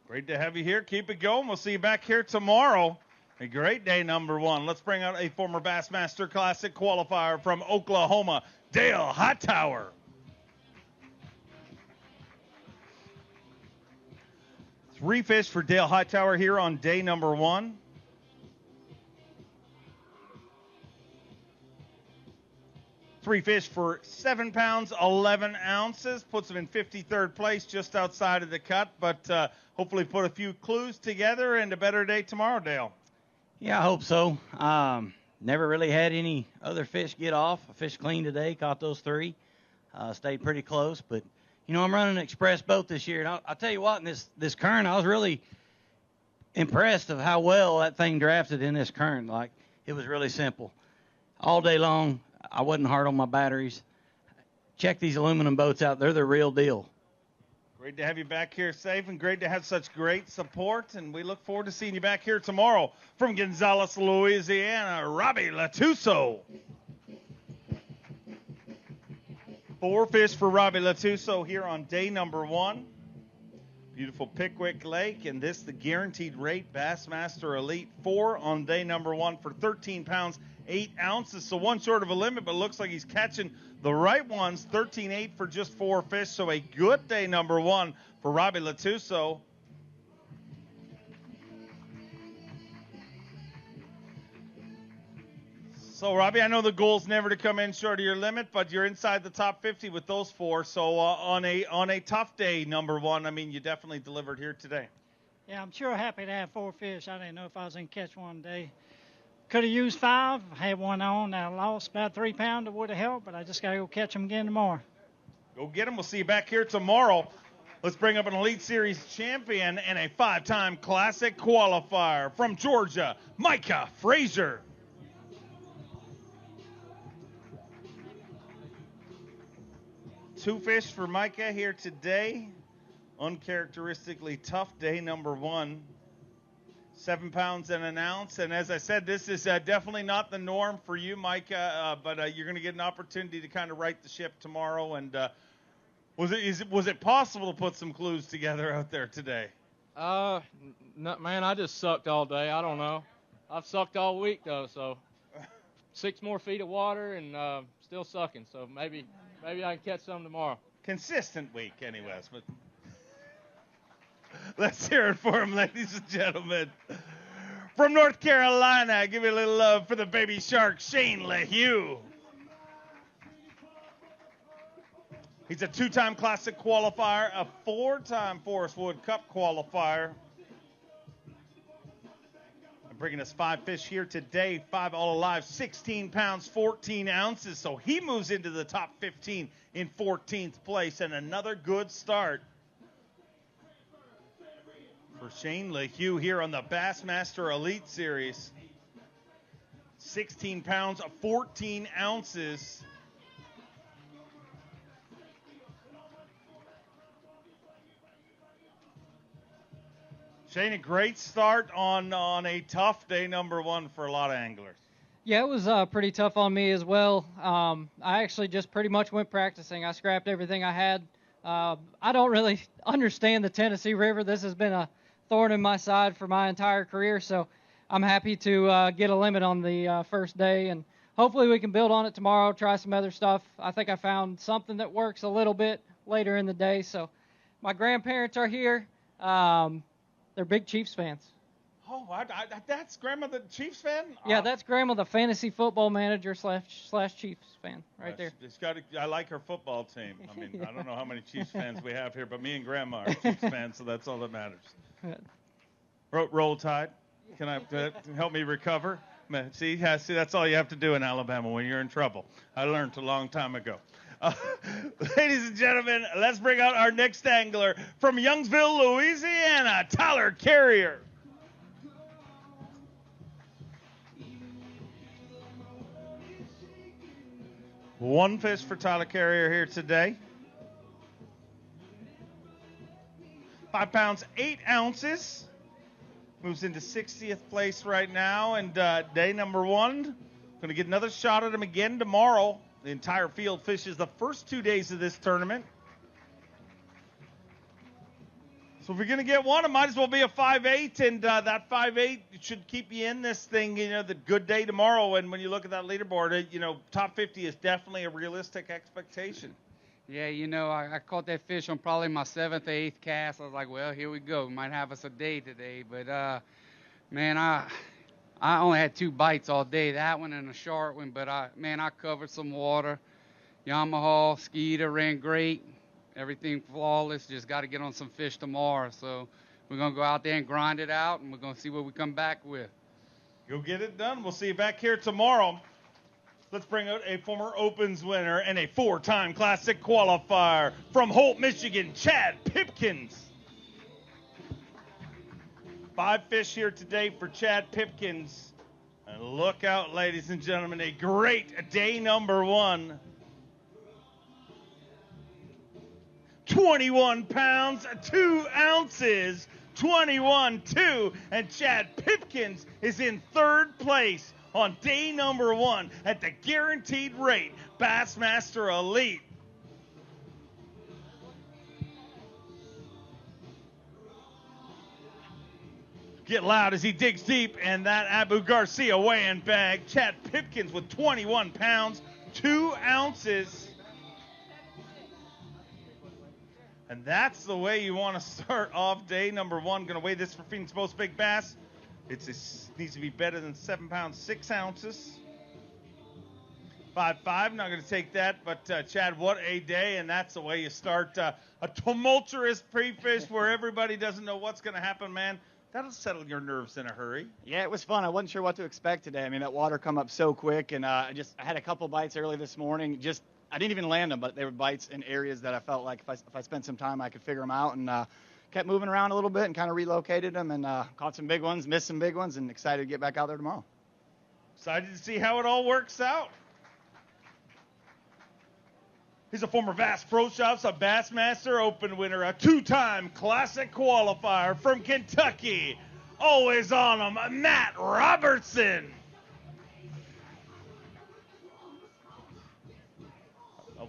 Great to have you here. Keep it going. We'll see you back here tomorrow. A great day number 1. Let's bring out a former Bassmaster Classic qualifier from Oklahoma, Dale Hightower. Three fish for Dale Hightower here on day number 1. Three fish for 7 pounds, 11 ounces. Puts him in 53rd place, just outside of the cut, but hopefully put a few clues together and a better day tomorrow, Dale. Yeah, I hope so. Never really had any other fish get off. I fished clean today, caught those 3. Stayed pretty close, but, you know, I'm running an express boat this year, and I'll tell you what, in this current, I was really impressed of how well that thing drafted in this current. Like, it was really simple. All day long, I wasn't hard on my batteries. Check these aluminum boats out. They're the real deal. Great to have you back here safe, and great to have such great support, and we look forward to seeing you back here tomorrow. From Gonzales, Louisiana, Robbie Latuso. 4 fish for Robbie Latuso here on day number 1. Beautiful Pickwick Lake, and this the guaranteed rate Bassmaster Elite 4 on day number 1 for 13 pounds, 8 ounces, so one short of a limit, but looks like he's catching the right ones. 13.8 for just 4 fish, so a good day number 1 for Robbie Latuso. So, Robbie, I know the goal's never to come in short of your limit, but you're inside the top 50 with those 4. So, on a tough day, number 1, I mean, you definitely delivered here today. Yeah, I'm sure happy to have 4 fish. I didn't know if I was going to catch one today. Could have used 5. I had one on. I lost about 3 pounds. It would have helped, but I just got to go catch them again tomorrow. Go get them. We'll see you back here tomorrow. Let's bring up an Elite Series champion and a 5-time Classic qualifier from Georgia, Micah Frazier. Two fish for Micah here today. Uncharacteristically tough day number 1. 7 pounds and an ounce. And as I said, this is definitely not the norm for you, Micah, but you're going to get an opportunity to kind of right the ship tomorrow. And was it possible to put some clues together out there today? No, man, I just sucked all day. I don't know. I've sucked all week, though, so 6 more feet of water and still sucking. So maybe I can catch some tomorrow. Consistent week, anyways. But let's hear it for him, ladies and gentlemen. From North Carolina, give me a little love for the baby shark, Shane LeHue. He's a 2-time Classic qualifier, a 4-time Forest Wood Cup qualifier. I'm bringing us 5 fish here today, 5 all alive, 16 pounds, 14 ounces. So he moves into the top 15 in 14th place, and another good start for Shane LeHue here on the Bassmaster Elite Series. 16 pounds, 14 ounces. Shane, a great start on a tough day number 1 for a lot of anglers. Yeah, it was pretty tough on me as well. I actually just pretty much went practicing. I scrapped everything I had. I don't really understand the Tennessee River. This has been a thorn in my side for my entire career, so I'm happy to get a limit on the first day, and hopefully we can build on it tomorrow, try some other stuff. I think I found something that works a little bit later in the day. So my grandparents are here. They're big Chiefs fans. Oh, that's Grandma the Chiefs fan? Yeah, that's Grandma the fantasy football manager slash Chiefs fan right there. I like her football team. I mean, I don't know how many Chiefs fans we have here, but me and Grandma are Chiefs fans, so that's all that matters. Roll Tide. Can I help me recover? See, that's all you have to do in Alabama when you're in trouble. I learned a long time ago. Ladies and gentlemen, let's bring out our next angler from Youngsville, Louisiana, Tyler Carrier. One fish for Tyler Carrier here today. 5 pounds, 8 ounces. Moves into 60th place right now, and day number 1. Going to get another shot at him again tomorrow. The entire field fishes the first 2 days of this tournament. So if you're going to get one, it might as well be a 5.8, and that 5.8 should keep you in this thing, the good day tomorrow. And when you look at that leaderboard, top 50 is definitely a realistic expectation. Yeah, I caught that fish on probably my 7th or 8th cast. I was like, well, here we go. We might have us a day today. But, man, I only had 2 bites all day, that one and a short one. But, I covered some water. Yamaha, Skeeter ran great. Everything flawless. Just got to get on some fish tomorrow. So we're going to go out there and grind it out, and we're going to see what we come back with. Go get it done. We'll see you back here tomorrow. Let's bring out a former Opens winner and a 4-time Classic qualifier from Holt, Michigan, Chad Pipkins. 5 fish here today for Chad Pipkins. And look out, ladies and gentlemen, a great day number 1. 21 pounds, 2 ounces, 21-2, and Chad Pipkins is in 3rd place on day number 1 at the guaranteed rate Bassmaster Elite. get loud as he digs deep, and that Abu Garcia weighing bag. Chad Pipkins with 21 pounds, 2 ounces. And that's the way you want to start off day number 1. Going to weigh this for Phoenix Most Big Bass. It needs to be better than 7 pounds, 6 ounces. 5'5", not going to take that, but Chad, what a day, and that's the way you start a tumultuous pre-fish where everybody doesn't know what's going to happen, man. That'll settle your nerves in a hurry. Yeah, it was fun. I wasn't sure what to expect today. I mean, that water come up so quick, and I had a couple bites early this morning. I didn't even land them, but they were bites in areas that I felt like if I spent some time, I could figure them out, and kept moving around a little bit and kind of relocated them, and caught some big ones, missed some big ones, and excited to get back out there tomorrow. Excited to see how it all works out. He's a former Bass Pro Shops, a Bassmaster Open winner, a 2-time Classic qualifier from Kentucky. Always on him, Matt Robertson.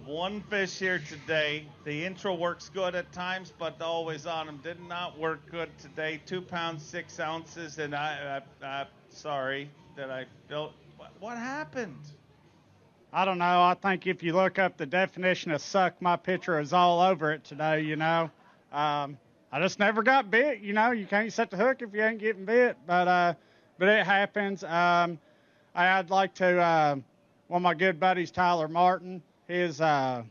One fish here today. The intro works good at times, but the always on him did not work good today. 2 pounds, 6 ounces, and I'm sorry that I built. What happened? I don't know. I think if you look up the definition of suck, my picture is all over it today, you know. I just never got bit, you know. You can't set the hook if you ain't getting bit, but it happens. I'd like to, one of my good buddies, Tyler Martin, his dad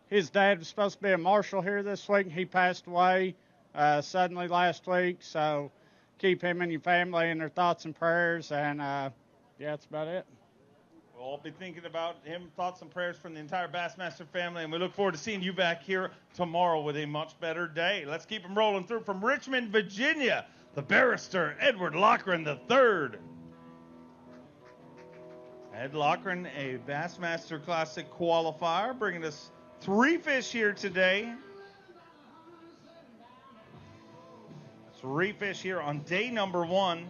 was supposed to be a marshal here this week, and he passed away suddenly last week, so keep him and your family in their thoughts and prayers, and yeah, that's about it. We'll all be thinking about him, thoughts and prayers from the entire Bassmaster family, and we look forward to seeing you back here tomorrow with a much better day. Let's keep him rolling through from Richmond, Virginia, the barrister, Edward Loughran III. Ed Loughran, a Bassmaster Classic qualifier, bringing us 3 fish here today. 3 fish here on day number 1.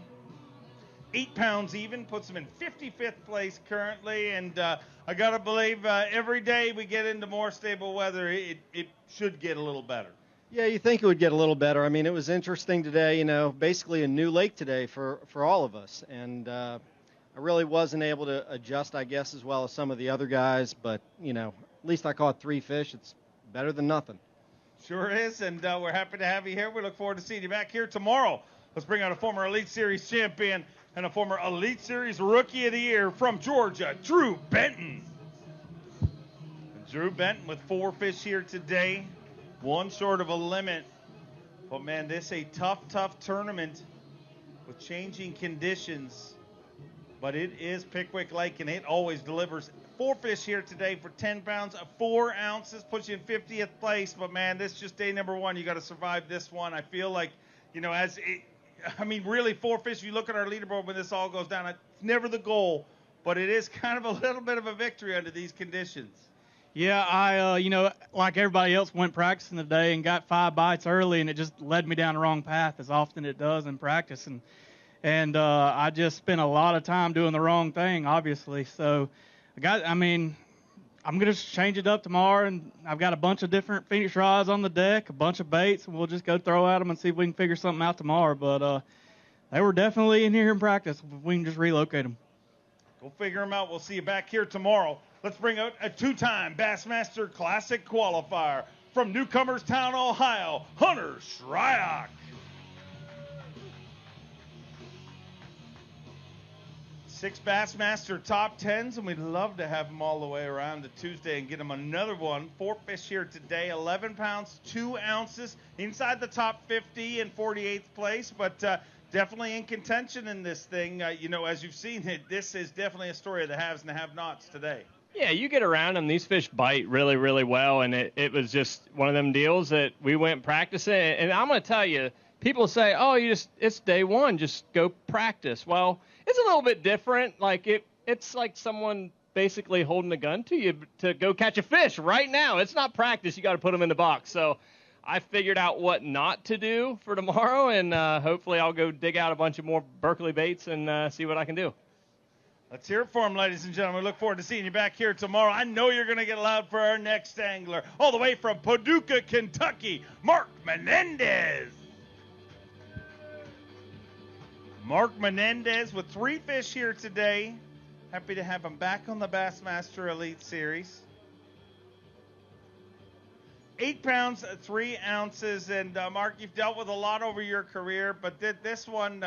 8 pounds even, puts him in 55th place currently, and I got to believe every day we get into more stable weather, it should get a little better. Yeah, you think it would get a little better. I mean, it was interesting today, you know, basically a new lake today for all of us, and I really wasn't able to adjust, I guess, as well as some of the other guys, but, you know, at least I caught 3 fish. It's better than nothing. Sure is, and we're happy to have you here. We look forward to seeing you back here tomorrow. Let's bring out a former Elite Series champion and a former Elite Series Rookie of the Year from Georgia, Drew Benton. Drew Benton with 4 fish here today, 1 short of a limit. But, man, this is a tough tournament with changing conditions. But it is Pickwick Lake, and it always delivers. 4 fish here today for 10 pounds, 4 ounces, puts you in 50th place. But, man, this is just day number 1. You got to survive this one. I feel like, you know, really 4 fish, if you look at our leaderboard when this all goes down, it's never the goal, but it is kind of a little bit of a victory under these conditions. Yeah, I, you know, like everybody else, went practicing today and got 5 bites early, and it just led me down the wrong path, as often it does in practice. And I just spent a lot of time doing the wrong thing, obviously. So, I'm going to change it up tomorrow, and I've got a bunch of different Phoenix rods on the deck, a bunch of baits, and we'll just go throw at them and see if we can figure something out tomorrow. But they were definitely in here in practice. We can just relocate them. We'll figure them out. We'll see you back here tomorrow. Let's bring out a 2-time Bassmaster Classic qualifier from Newcomerstown, Ohio, Hunter Shryock. 6 Bassmaster top 10s, and we'd love to have them all the way around to Tuesday and get them another one. 4 fish here today, 11 pounds, 2 ounces, inside the top 50 in 48th place, but definitely in contention in this thing. You know, as you've seen it, this is definitely a story of the haves and the have-nots today. Yeah, you get around them. These fish bite really, really well, and it was just one of them deals that we went practicing. And I'm going to tell you, people say, oh, it's day 1, just go practice. Well, it's a little bit different. Like it's like someone basically holding a gun to you to go catch a fish right now. It's not practice. You got to put them in the box. So I figured out what not to do for tomorrow, and hopefully I'll go dig out a bunch of more Berkeley baits and see what I can do. Let's hear it for him, ladies and gentlemen. We look forward to seeing you back here tomorrow. I know you're going to get loud for our next angler. All the way from Paducah, Kentucky, Mark Menendez. Mark Menendez with 3 fish here today. Happy to have him back on the Bassmaster Elite Series. 8 pounds, 3 ounces. And, Mark, you've dealt with a lot over your career, but this one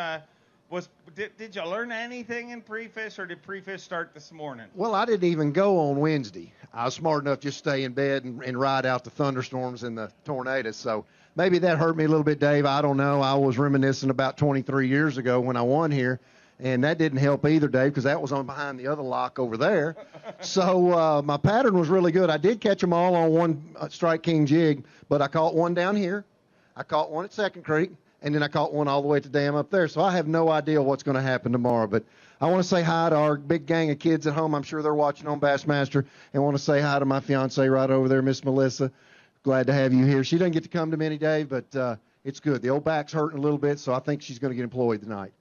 did you learn anything in pre-fish, or did pre-fish start this morning? Well, I didn't even go on Wednesday. I was smart enough just to stay in bed and ride out the thunderstorms and the tornadoes. So maybe that hurt me a little bit, Dave. I don't know. I was reminiscing about 23 years ago when I won here, and that didn't help either, Dave, because that was on behind the other lock over there. So my pattern was really good. I did catch them all on one Strike King jig, but I caught one down here. I caught one at Second Creek, and then I caught one all the way to the dam up there. So I have no idea what's going to happen tomorrow. But I want to say hi to our big gang of kids at home. I'm sure they're watching on Bassmaster. And want to say hi to my fiance right over there, Miss Melissa. Glad to have you here. She doesn't get to come to many, Dave, but it's good. The old back's hurting a little bit, so I think she's going to get employed tonight.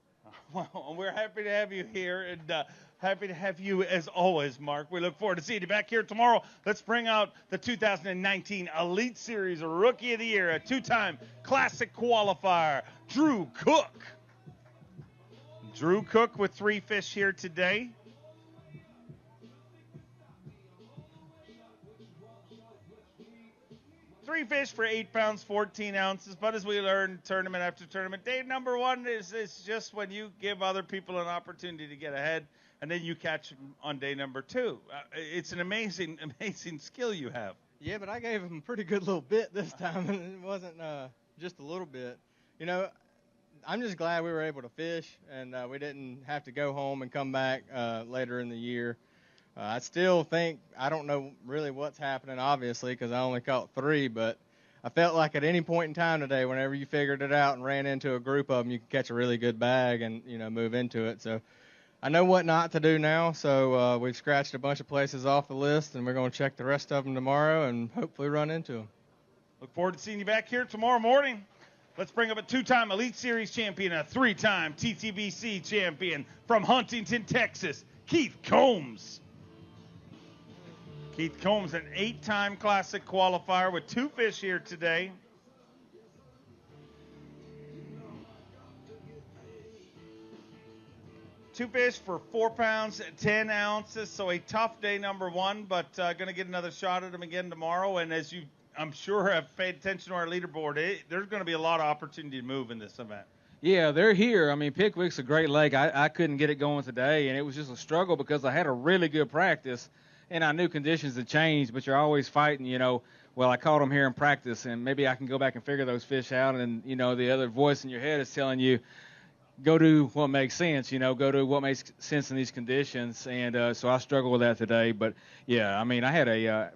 Well, we're happy to have you here, and happy to have you as always, Mark. We look forward to seeing you back here tomorrow. Let's bring out the 2019 Elite Series Rookie of the Year, a 2-time Classic qualifier, Drew Cook. Drew Cook with 3 fish here today. Three fish for 8 pounds, 14 ounces. But as we learn tournament after tournament, day number 1 is just when you give other people an opportunity to get ahead, and then you catch them on day number 2. It's an amazing, amazing skill you have. Yeah, but I gave him a pretty good little bit this time, and it wasn't just a little bit. You know, I'm just glad we were able to fish, and we didn't have to go home and come back later in the year. I still think, I don't know really what's happening, obviously, because I only caught 3, but I felt like at any point in time today, whenever you figured it out and ran into a group of them, you could catch a really good bag and, you know, move into it. So I know what not to do now, so we've scratched a bunch of places off the list, and we're going to check the rest of them tomorrow and hopefully run into them. Look forward to seeing you back here tomorrow morning. Let's bring up a 2-time Elite Series champion, a 3-time TTBC champion from Huntington, Texas, Keith Combs. Keith Combs, an 8-time Classic qualifier with 2 fish here today. Two fish for 4 pounds, 10 ounces. So a tough day number 1, but going to get another shot at him again tomorrow. And as you, I'm sure, have paid attention to our leaderboard, there's going to be a lot of opportunity to move in this event. Yeah, they're here. I mean, Pickwick's a great lake. I couldn't get it going today, and it was just a struggle because I had a really good practice. And I knew conditions had changed, but you're always fighting, you know, well, I caught them here in practice, and maybe I can go back and figure those fish out. And, you know, the other voice in your head is telling you, go do what makes sense, you know, go do what makes sense in these conditions. And so I struggled with that today. But, yeah, I mean, I had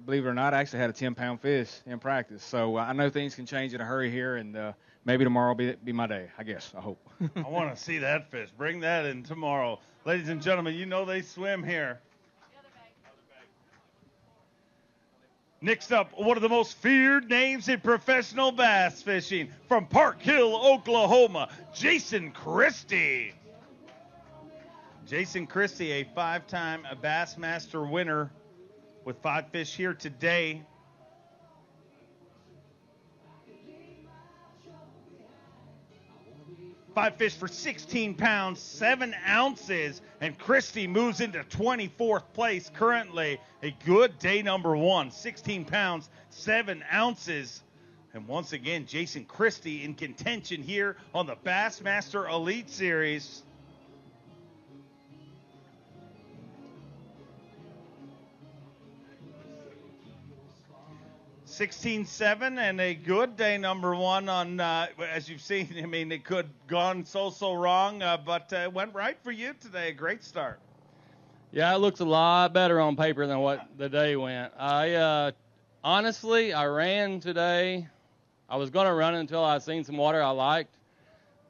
believe it or not, I actually had a 10-pound fish in practice. So I know things can change in a hurry here, and maybe tomorrow will be my day, I guess, I hope. I want to see that fish. Bring that in tomorrow. Ladies and gentlemen, you know they swim here. Next up, one of the most feared names in professional bass fishing from Park Hill, Oklahoma, Jason Christie. Jason Christie, a 5-time Bassmaster winner with 5 fish here today. Five fish for 16 pounds, 7 ounces, and Christie moves into 24th place currently. A good day number 1, 16 pounds, 7 ounces. And once again, Jason Christie in contention here on the Bassmaster Elite Series. $16.7 and a good day number 1 on, as you've seen, I mean, it could gone so wrong, but it went right for you today. A great start. Yeah, it looks a lot better on paper than what the day went. Honestly, I ran today. I was going to run until I seen some water I liked,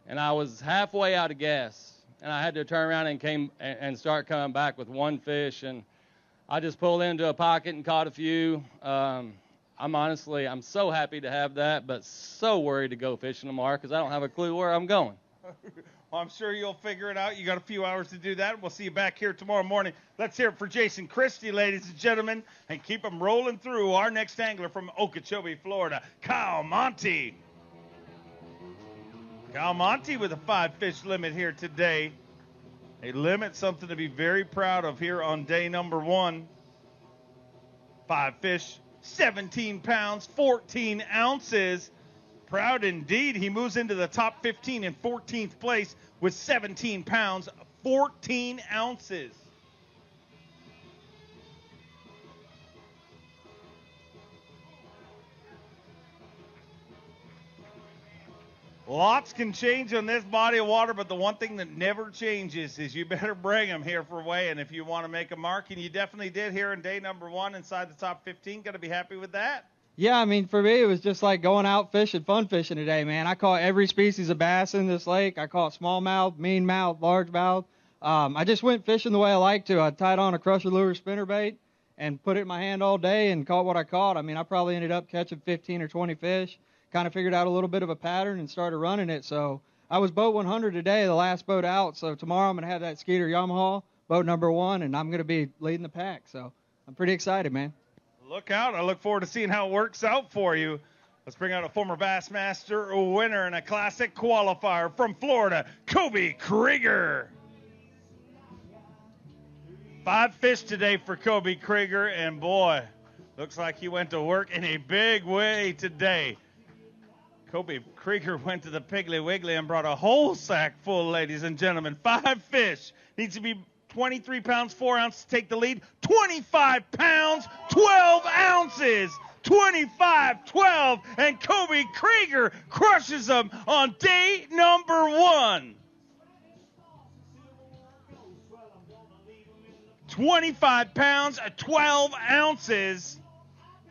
and I was halfway out of gas, and I had to turn around and start coming back with 1 fish, and I just pulled into a pocket and caught a few. I'm so happy to have that, but so worried to go fishing tomorrow because I don't have a clue where I'm going. Well, I'm sure you'll figure it out. You got a few hours to do that. We'll see you back here tomorrow morning. Let's hear it for Jason Christie, ladies and gentlemen, and keep them rolling through. Our next angler from Okeechobee, Florida, Kyle Monty. Galmonte with a 5-fish limit here today. A limit, something to be very proud of here on day number 1. 5 fish, 17 pounds, 14 ounces. Proud indeed. He moves into the top 15 in 14th place with 17 pounds, 14 ounces. Lots can change on this body of water, but the one thing that never changes is you better bring them here for weigh-in if you want to make a mark, and you definitely did here in day number 1 inside the top 15. Got to be happy with that. Yeah, I mean, for me, it was just like going out fishing, fun fishing today, man. I caught every species of bass in this lake. I caught smallmouth, meanmouth, largemouth. I just went fishing the way I like to. I tied on a crusher lure spinnerbait and put it in my hand all day and caught what I caught. I mean, I probably ended up catching 15 or 20 fish. Kind of figured out a little bit of a pattern and started running it. So I was boat 100 today, the last boat out. So tomorrow I'm going to have that Skeeter Yamaha, boat number 1, and I'm going to be leading the pack. So I'm pretty excited, man. Look out. I look forward to seeing how it works out for you. Let's bring out a former Bassmaster winner and a classic qualifier from Florida, Kobe Krieger. 5 fish today for Kobe Krieger, and boy, looks like he went to work in a big way today. Kobe Krieger went to the Piggly Wiggly and brought a whole sack full, ladies and gentlemen. 5 fish. Needs to be 23 pounds, 4 ounces to take the lead. 25 pounds, 12 ounces. 25-12, and Kobe Krieger crushes them on day number 1. 25 pounds, 12 ounces.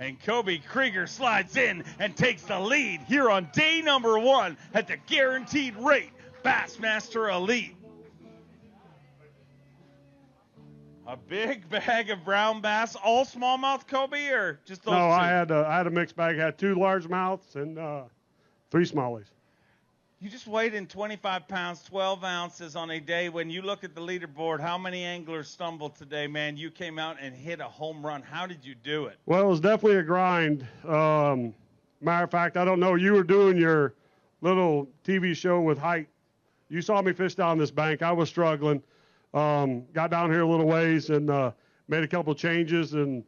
And Kobe Krieger slides in and takes the lead here on day number 1 at the guaranteed rate Bassmaster Elite. A big bag of brown bass, all smallmouth, Kobe, or just those two? No, I had a mixed bag. I had 2 largemouths and 3 smallies. You just weighed in 25 pounds, 12 ounces on a day. When you look at the leaderboard, how many anglers stumbled today, man? You came out and hit a home run. How did you do it? Well, it was definitely a grind. Matter of fact, I don't know. You were doing your little TV show with height. You saw me fish down this bank. I was struggling. Got down here a little ways and made a couple changes. And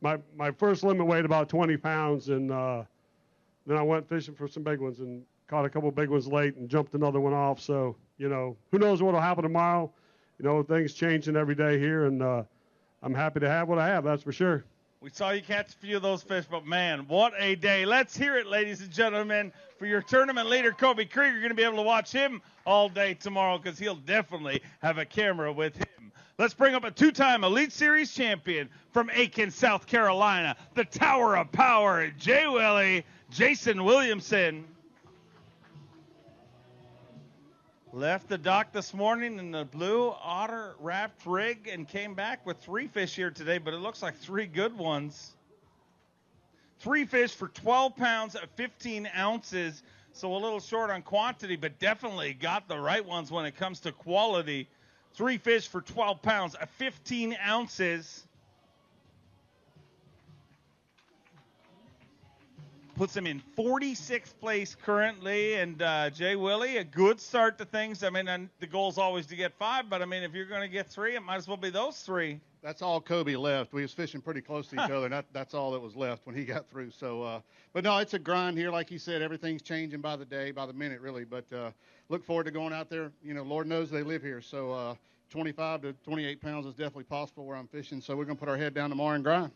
my first limit weighed about 20 pounds. And then I went fishing for some big ones and caught a couple big ones late and jumped another one off. So, you know, who knows what will happen tomorrow. You know, things changing every day here, and I'm happy to have what I have, that's for sure. We saw you catch a few of those fish, but, man, what a day. Let's hear it, ladies and gentlemen, for your tournament leader, Kobe Krieger. You're going to be able to watch him all day tomorrow because he'll definitely have a camera with him. Let's bring up a 2-time Elite Series champion from Atkins, South Carolina, the Tower of Power, J. Willie, Jason Williamson. Left the dock this morning in the blue otter wrapped rig and came back with 3 fish here today, but it looks like 3 good ones. 3 fish for 12 pounds, 15 ounces, so a little short on quantity, but definitely got the right ones when it comes to quality. 3 fish for 12 pounds, 15 ounces. Puts him in 46th place currently, and Jay Willie, a good start to things. I mean, the goal's always to get 5, but I mean, if you're going to get 3, it might as well be those 3. That's all Kobe left. We was fishing pretty close to each other, and that's all that was left when he got through. So, but no, it's a grind here. Like he said, everything's changing by the day, by the minute, really. But look forward to going out there. You know, Lord knows they live here. So 25 to 28 pounds is definitely possible where I'm fishing. So we're going to put our head down tomorrow and grind.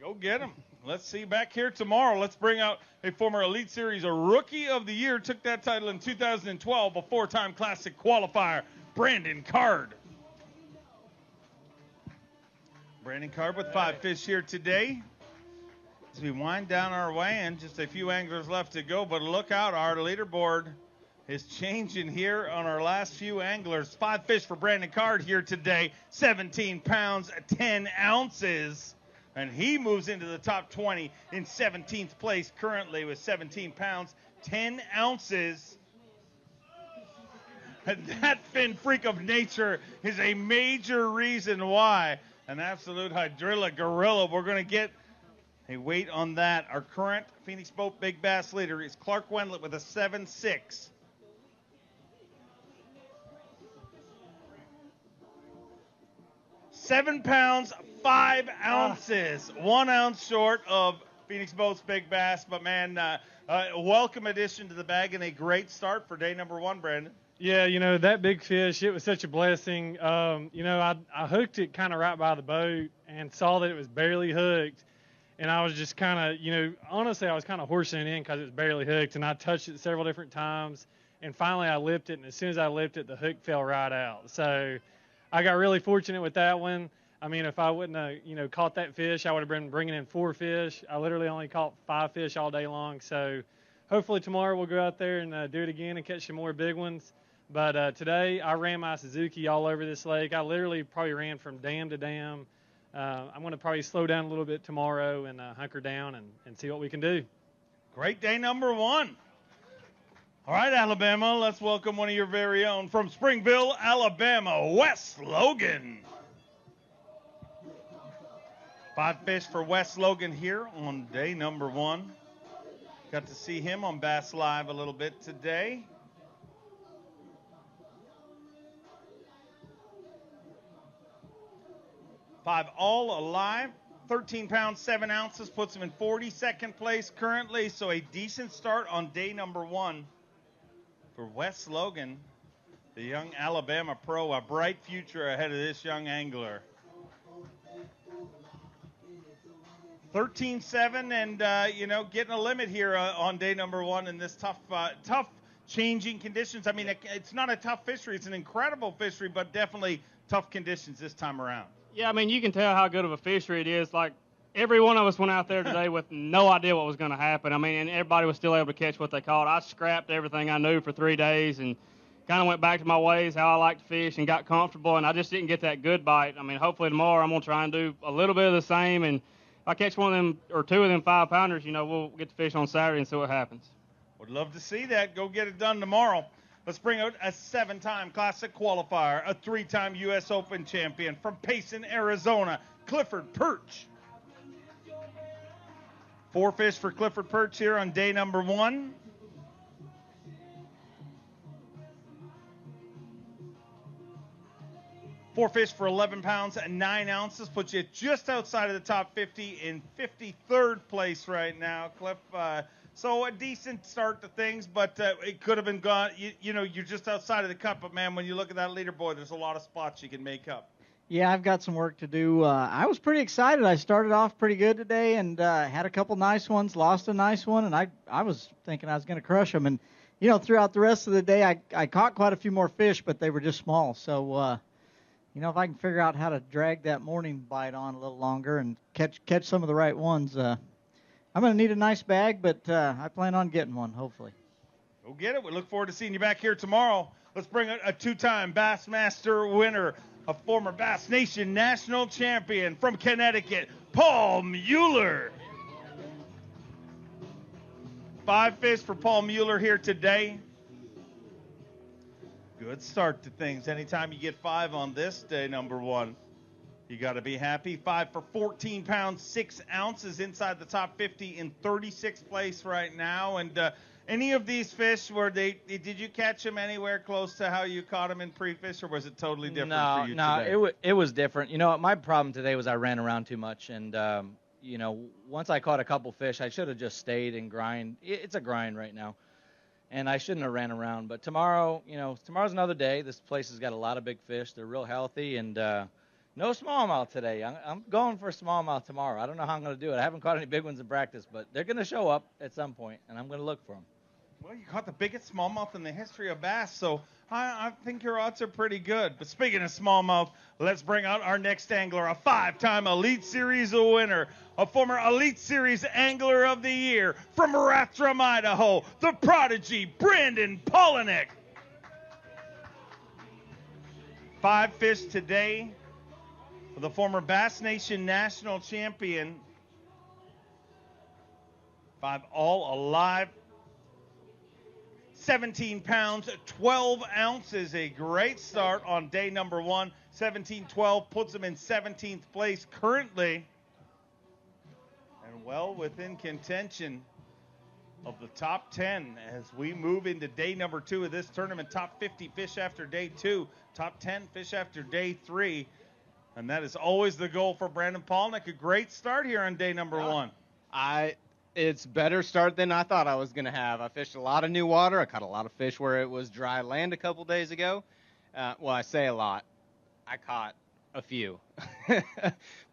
Go get him. Let's see you back here tomorrow. Let's bring out a former Elite Series, a Rookie of the Year, took that title in 2012, a 4-time Classic qualifier, Brandon Card. Brandon Card with 5 fish here today. As we wind down our weigh-in, just a few anglers left to go, but look out, our leaderboard is changing here on our last few anglers. 5 fish for Brandon Card here today, 17 pounds, 10 ounces. And he moves into the top 20 in 17th place currently with 17 pounds, 10 ounces. And that fin freak of nature is a major reason why. An absolute hydrilla gorilla. We're going to get a weight on that. Our current Phoenix Boat Big Bass leader is Clark Wendlandt with a 7.6. 7 pounds, 5 ounces. 1 ounce short of Phoenix Boat's big bass. But, man, welcome addition to the bag and a great start for day number 1, Brandon. Yeah, that big fish, it was such a blessing. I hooked it kind of right by the boat and saw that it was barely hooked. And I was just kind of, honestly, I was kind of horsing it in because it was barely hooked. And I touched it several different times. And finally I lipped it. And as soon as I lipped it, the hook fell right out. So I got really fortunate with that one. I mean, if I wouldn't have, caught that fish, I would have been bringing in 4 fish. I literally only caught 5 fish all day long. So hopefully tomorrow we'll go out there and do it again and catch some more big ones. But today I ran my Suzuki all over this lake. I literally probably ran from dam to dam. I'm going to probably slow down a little bit tomorrow and hunker down and see what we can do. Great day number 1. All right, Alabama, let's welcome one of your very own from Springville, Alabama, Wes Logan. 5 fish for Wes Logan here on day number 1. Got to see him on Bass Live a little bit today. Five all alive, 13 pounds, 7 ounces, puts him in 42nd place currently, so a decent start on day number 1 for Wes Logan, the young Alabama pro, a bright future ahead of this young angler. 13-7 and, getting a limit here on day number 1 in this tough changing conditions. I mean, it's not a tough fishery. It's an incredible fishery, but definitely tough conditions this time around. Yeah, I mean, you can tell how good of a fishery it is. Like, every one of us went out there today with no idea what was going to happen. I mean, and everybody was still able to catch what they caught. I scrapped everything I knew for 3 days and kind of went back to my ways, how I like to fish, and got comfortable, and I just didn't get that good bite. I mean, hopefully tomorrow I'm going to try and do a little bit of the same, and if I catch one of them or 2 of them 5-pounders, we'll get to fish on Saturday and see what happens. Would love to see that. Go get it done tomorrow. Let's bring out a 7-time Classic qualifier, a 3-time U.S. Open champion from Payson, Arizona, Clifford Perch. 4 fish for Clifford Perch here on day number 1. Four fish for 11 pounds and 9 ounces, puts you just outside of the top 50 in 53rd place right now, Cliff. So a decent start to things, but it could have been gone. You're just outside of the cut, but, man, when you look at that leaderboard, there's a lot of spots you can make up. Yeah, I've got some work to do. I was pretty excited. I started off pretty good today and had a couple nice ones, lost a nice one, and I was thinking I was going to crush them. And, throughout the rest of the day, I caught quite a few more fish, but they were just small. So, if I can figure out how to drag that morning bite on a little longer and catch some of the right ones, I'm going to need a nice bag, but I plan on getting one, hopefully. Go get it. We look forward to seeing you back here tomorrow. Let's bring a 2-time Bassmaster winner, a former Bass Nation national champion from Connecticut, Paul Mueller. 5 fish for Paul Mueller here today. Good start to things. Anytime you get 5 on this day, number 1, you got to be happy. 5 for 14 pounds, 6 ounces inside the top 50 in 36th place right now. And any of these fish, did you catch them anywhere close to how you caught them in pre-fish, or was it totally different for you today? No, it was different. My problem today was I ran around too much. And, once I caught a couple fish, I should have just stayed and grind. It's a grind right now. And I shouldn't have ran around. But tomorrow, tomorrow's another day. This place has got a lot of big fish. They're real healthy. And no smallmouth today. I'm going for smallmouth tomorrow. I don't know how I'm going to do it. I haven't caught any big ones in practice, but they're going to show up at some point, and I'm going to look for them. Well, you caught the biggest smallmouth in the history of bass, so I think your odds are pretty good. But speaking of smallmouth, let's bring out our next angler, a 5-time Elite Series winner, a former Elite Series Angler of the Year from Rathdrum, Idaho, the prodigy Brandon Polinick. 5 fish today for the former Bass Nation national champion. 5 all alive. 17 pounds, 12 ounces, a great start on day number 1. 17-12 puts him in 17th place currently, and well within contention of the top 10 as we move into day number 2 of this tournament. Top 50 fish after day 2, top 10 fish after day 3. And that is always the goal for Brandon Palnick. A great start here on day number one. It's better start than I thought I was going to have. I fished a lot of new water. I caught a lot of fish where it was dry land a couple days ago. Well, I say a lot. I caught a few.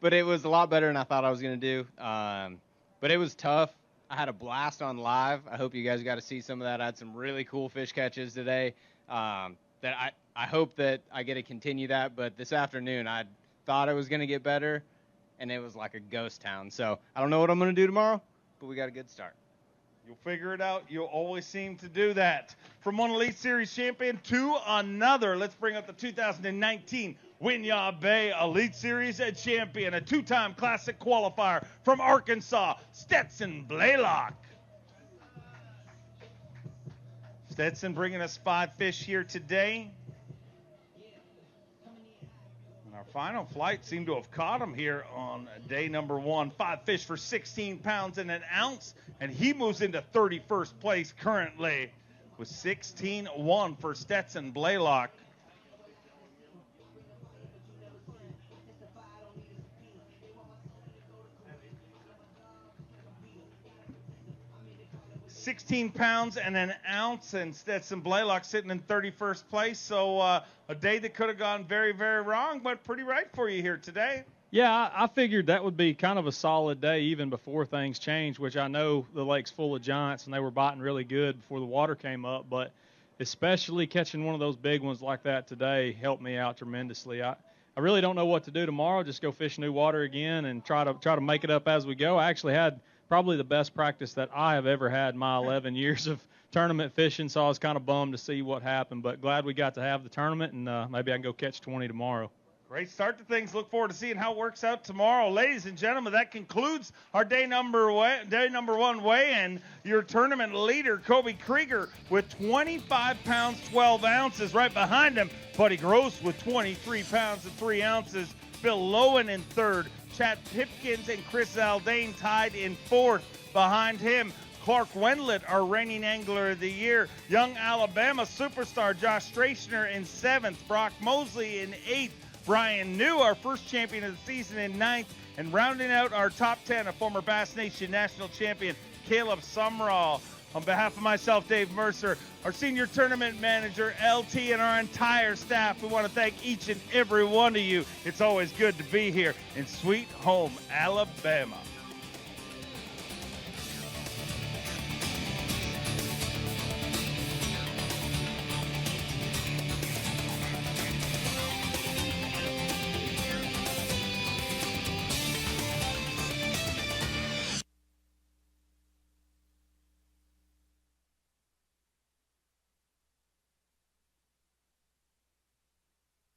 But it was a lot better than I thought I was going to do. But it was tough. I had a blast on live. I hope you guys got to see some of that. I had some really cool fish catches today that I hope that I get to continue that. But this afternoon, I thought it was going to get better, and it was like a ghost town. So I don't know what I'm going to do tomorrow, but we got a good start. You'll figure it out. You'll always seem to do that. From one Elite Series champion to another, let's bring up the 2019 Winyah Bay Elite Series champion, a two-time Classic qualifier from Arkansas, Stetson Blaylock. Stetson bringing us 5 fish here today. And our final flight seemed to have caught him here on day number 1. 5 fish for 16 pounds and an ounce, and he moves into 31st place currently with 16-1 for Stetson Blaylock. $16 pounds and an ounce, and Stetson Blaylock sitting in 31st place. So a day that could have gone very, very wrong, but pretty right for you here today. Yeah, I figured that would be kind of a solid day even before things changed, which I know the lake's full of giants, and they were biting really good before the water came up. But especially catching one of those big ones like that today helped me out tremendously. I really don't know what to do tomorrow. Just go fish new water again and try to make it up as we go. I actually had probably the best practice that I have ever had in my 11 years of tournament fishing, so I was kind of bummed to see what happened, but glad we got to have the tournament, and maybe I can go catch 20 tomorrow. Great start to things. Look forward to seeing how it works out tomorrow. Ladies and gentlemen, that concludes our day number 1 weigh-in. Your tournament leader, Kobe Krieger, with 25 pounds, 12 ounces. Right behind him, Buddy Gross with 23 pounds and 3 ounces. Bill Lowen in third. Chad Pipkins and Chris Aldane tied in fourth. Behind him, Clark Wendlandt, our reigning angler of the year. Young Alabama superstar Josh Strasner in seventh. Brock Mosley in eighth. Brian New, our first champion of the season, in ninth. And rounding out our top 10, a former Bass Nation national champion, Caleb Sumrall. On behalf of myself, Dave Mercer, our senior tournament manager, LT, and our entire staff, we want to thank each and every one of you. It's always good to be here in Sweet Home, Alabama.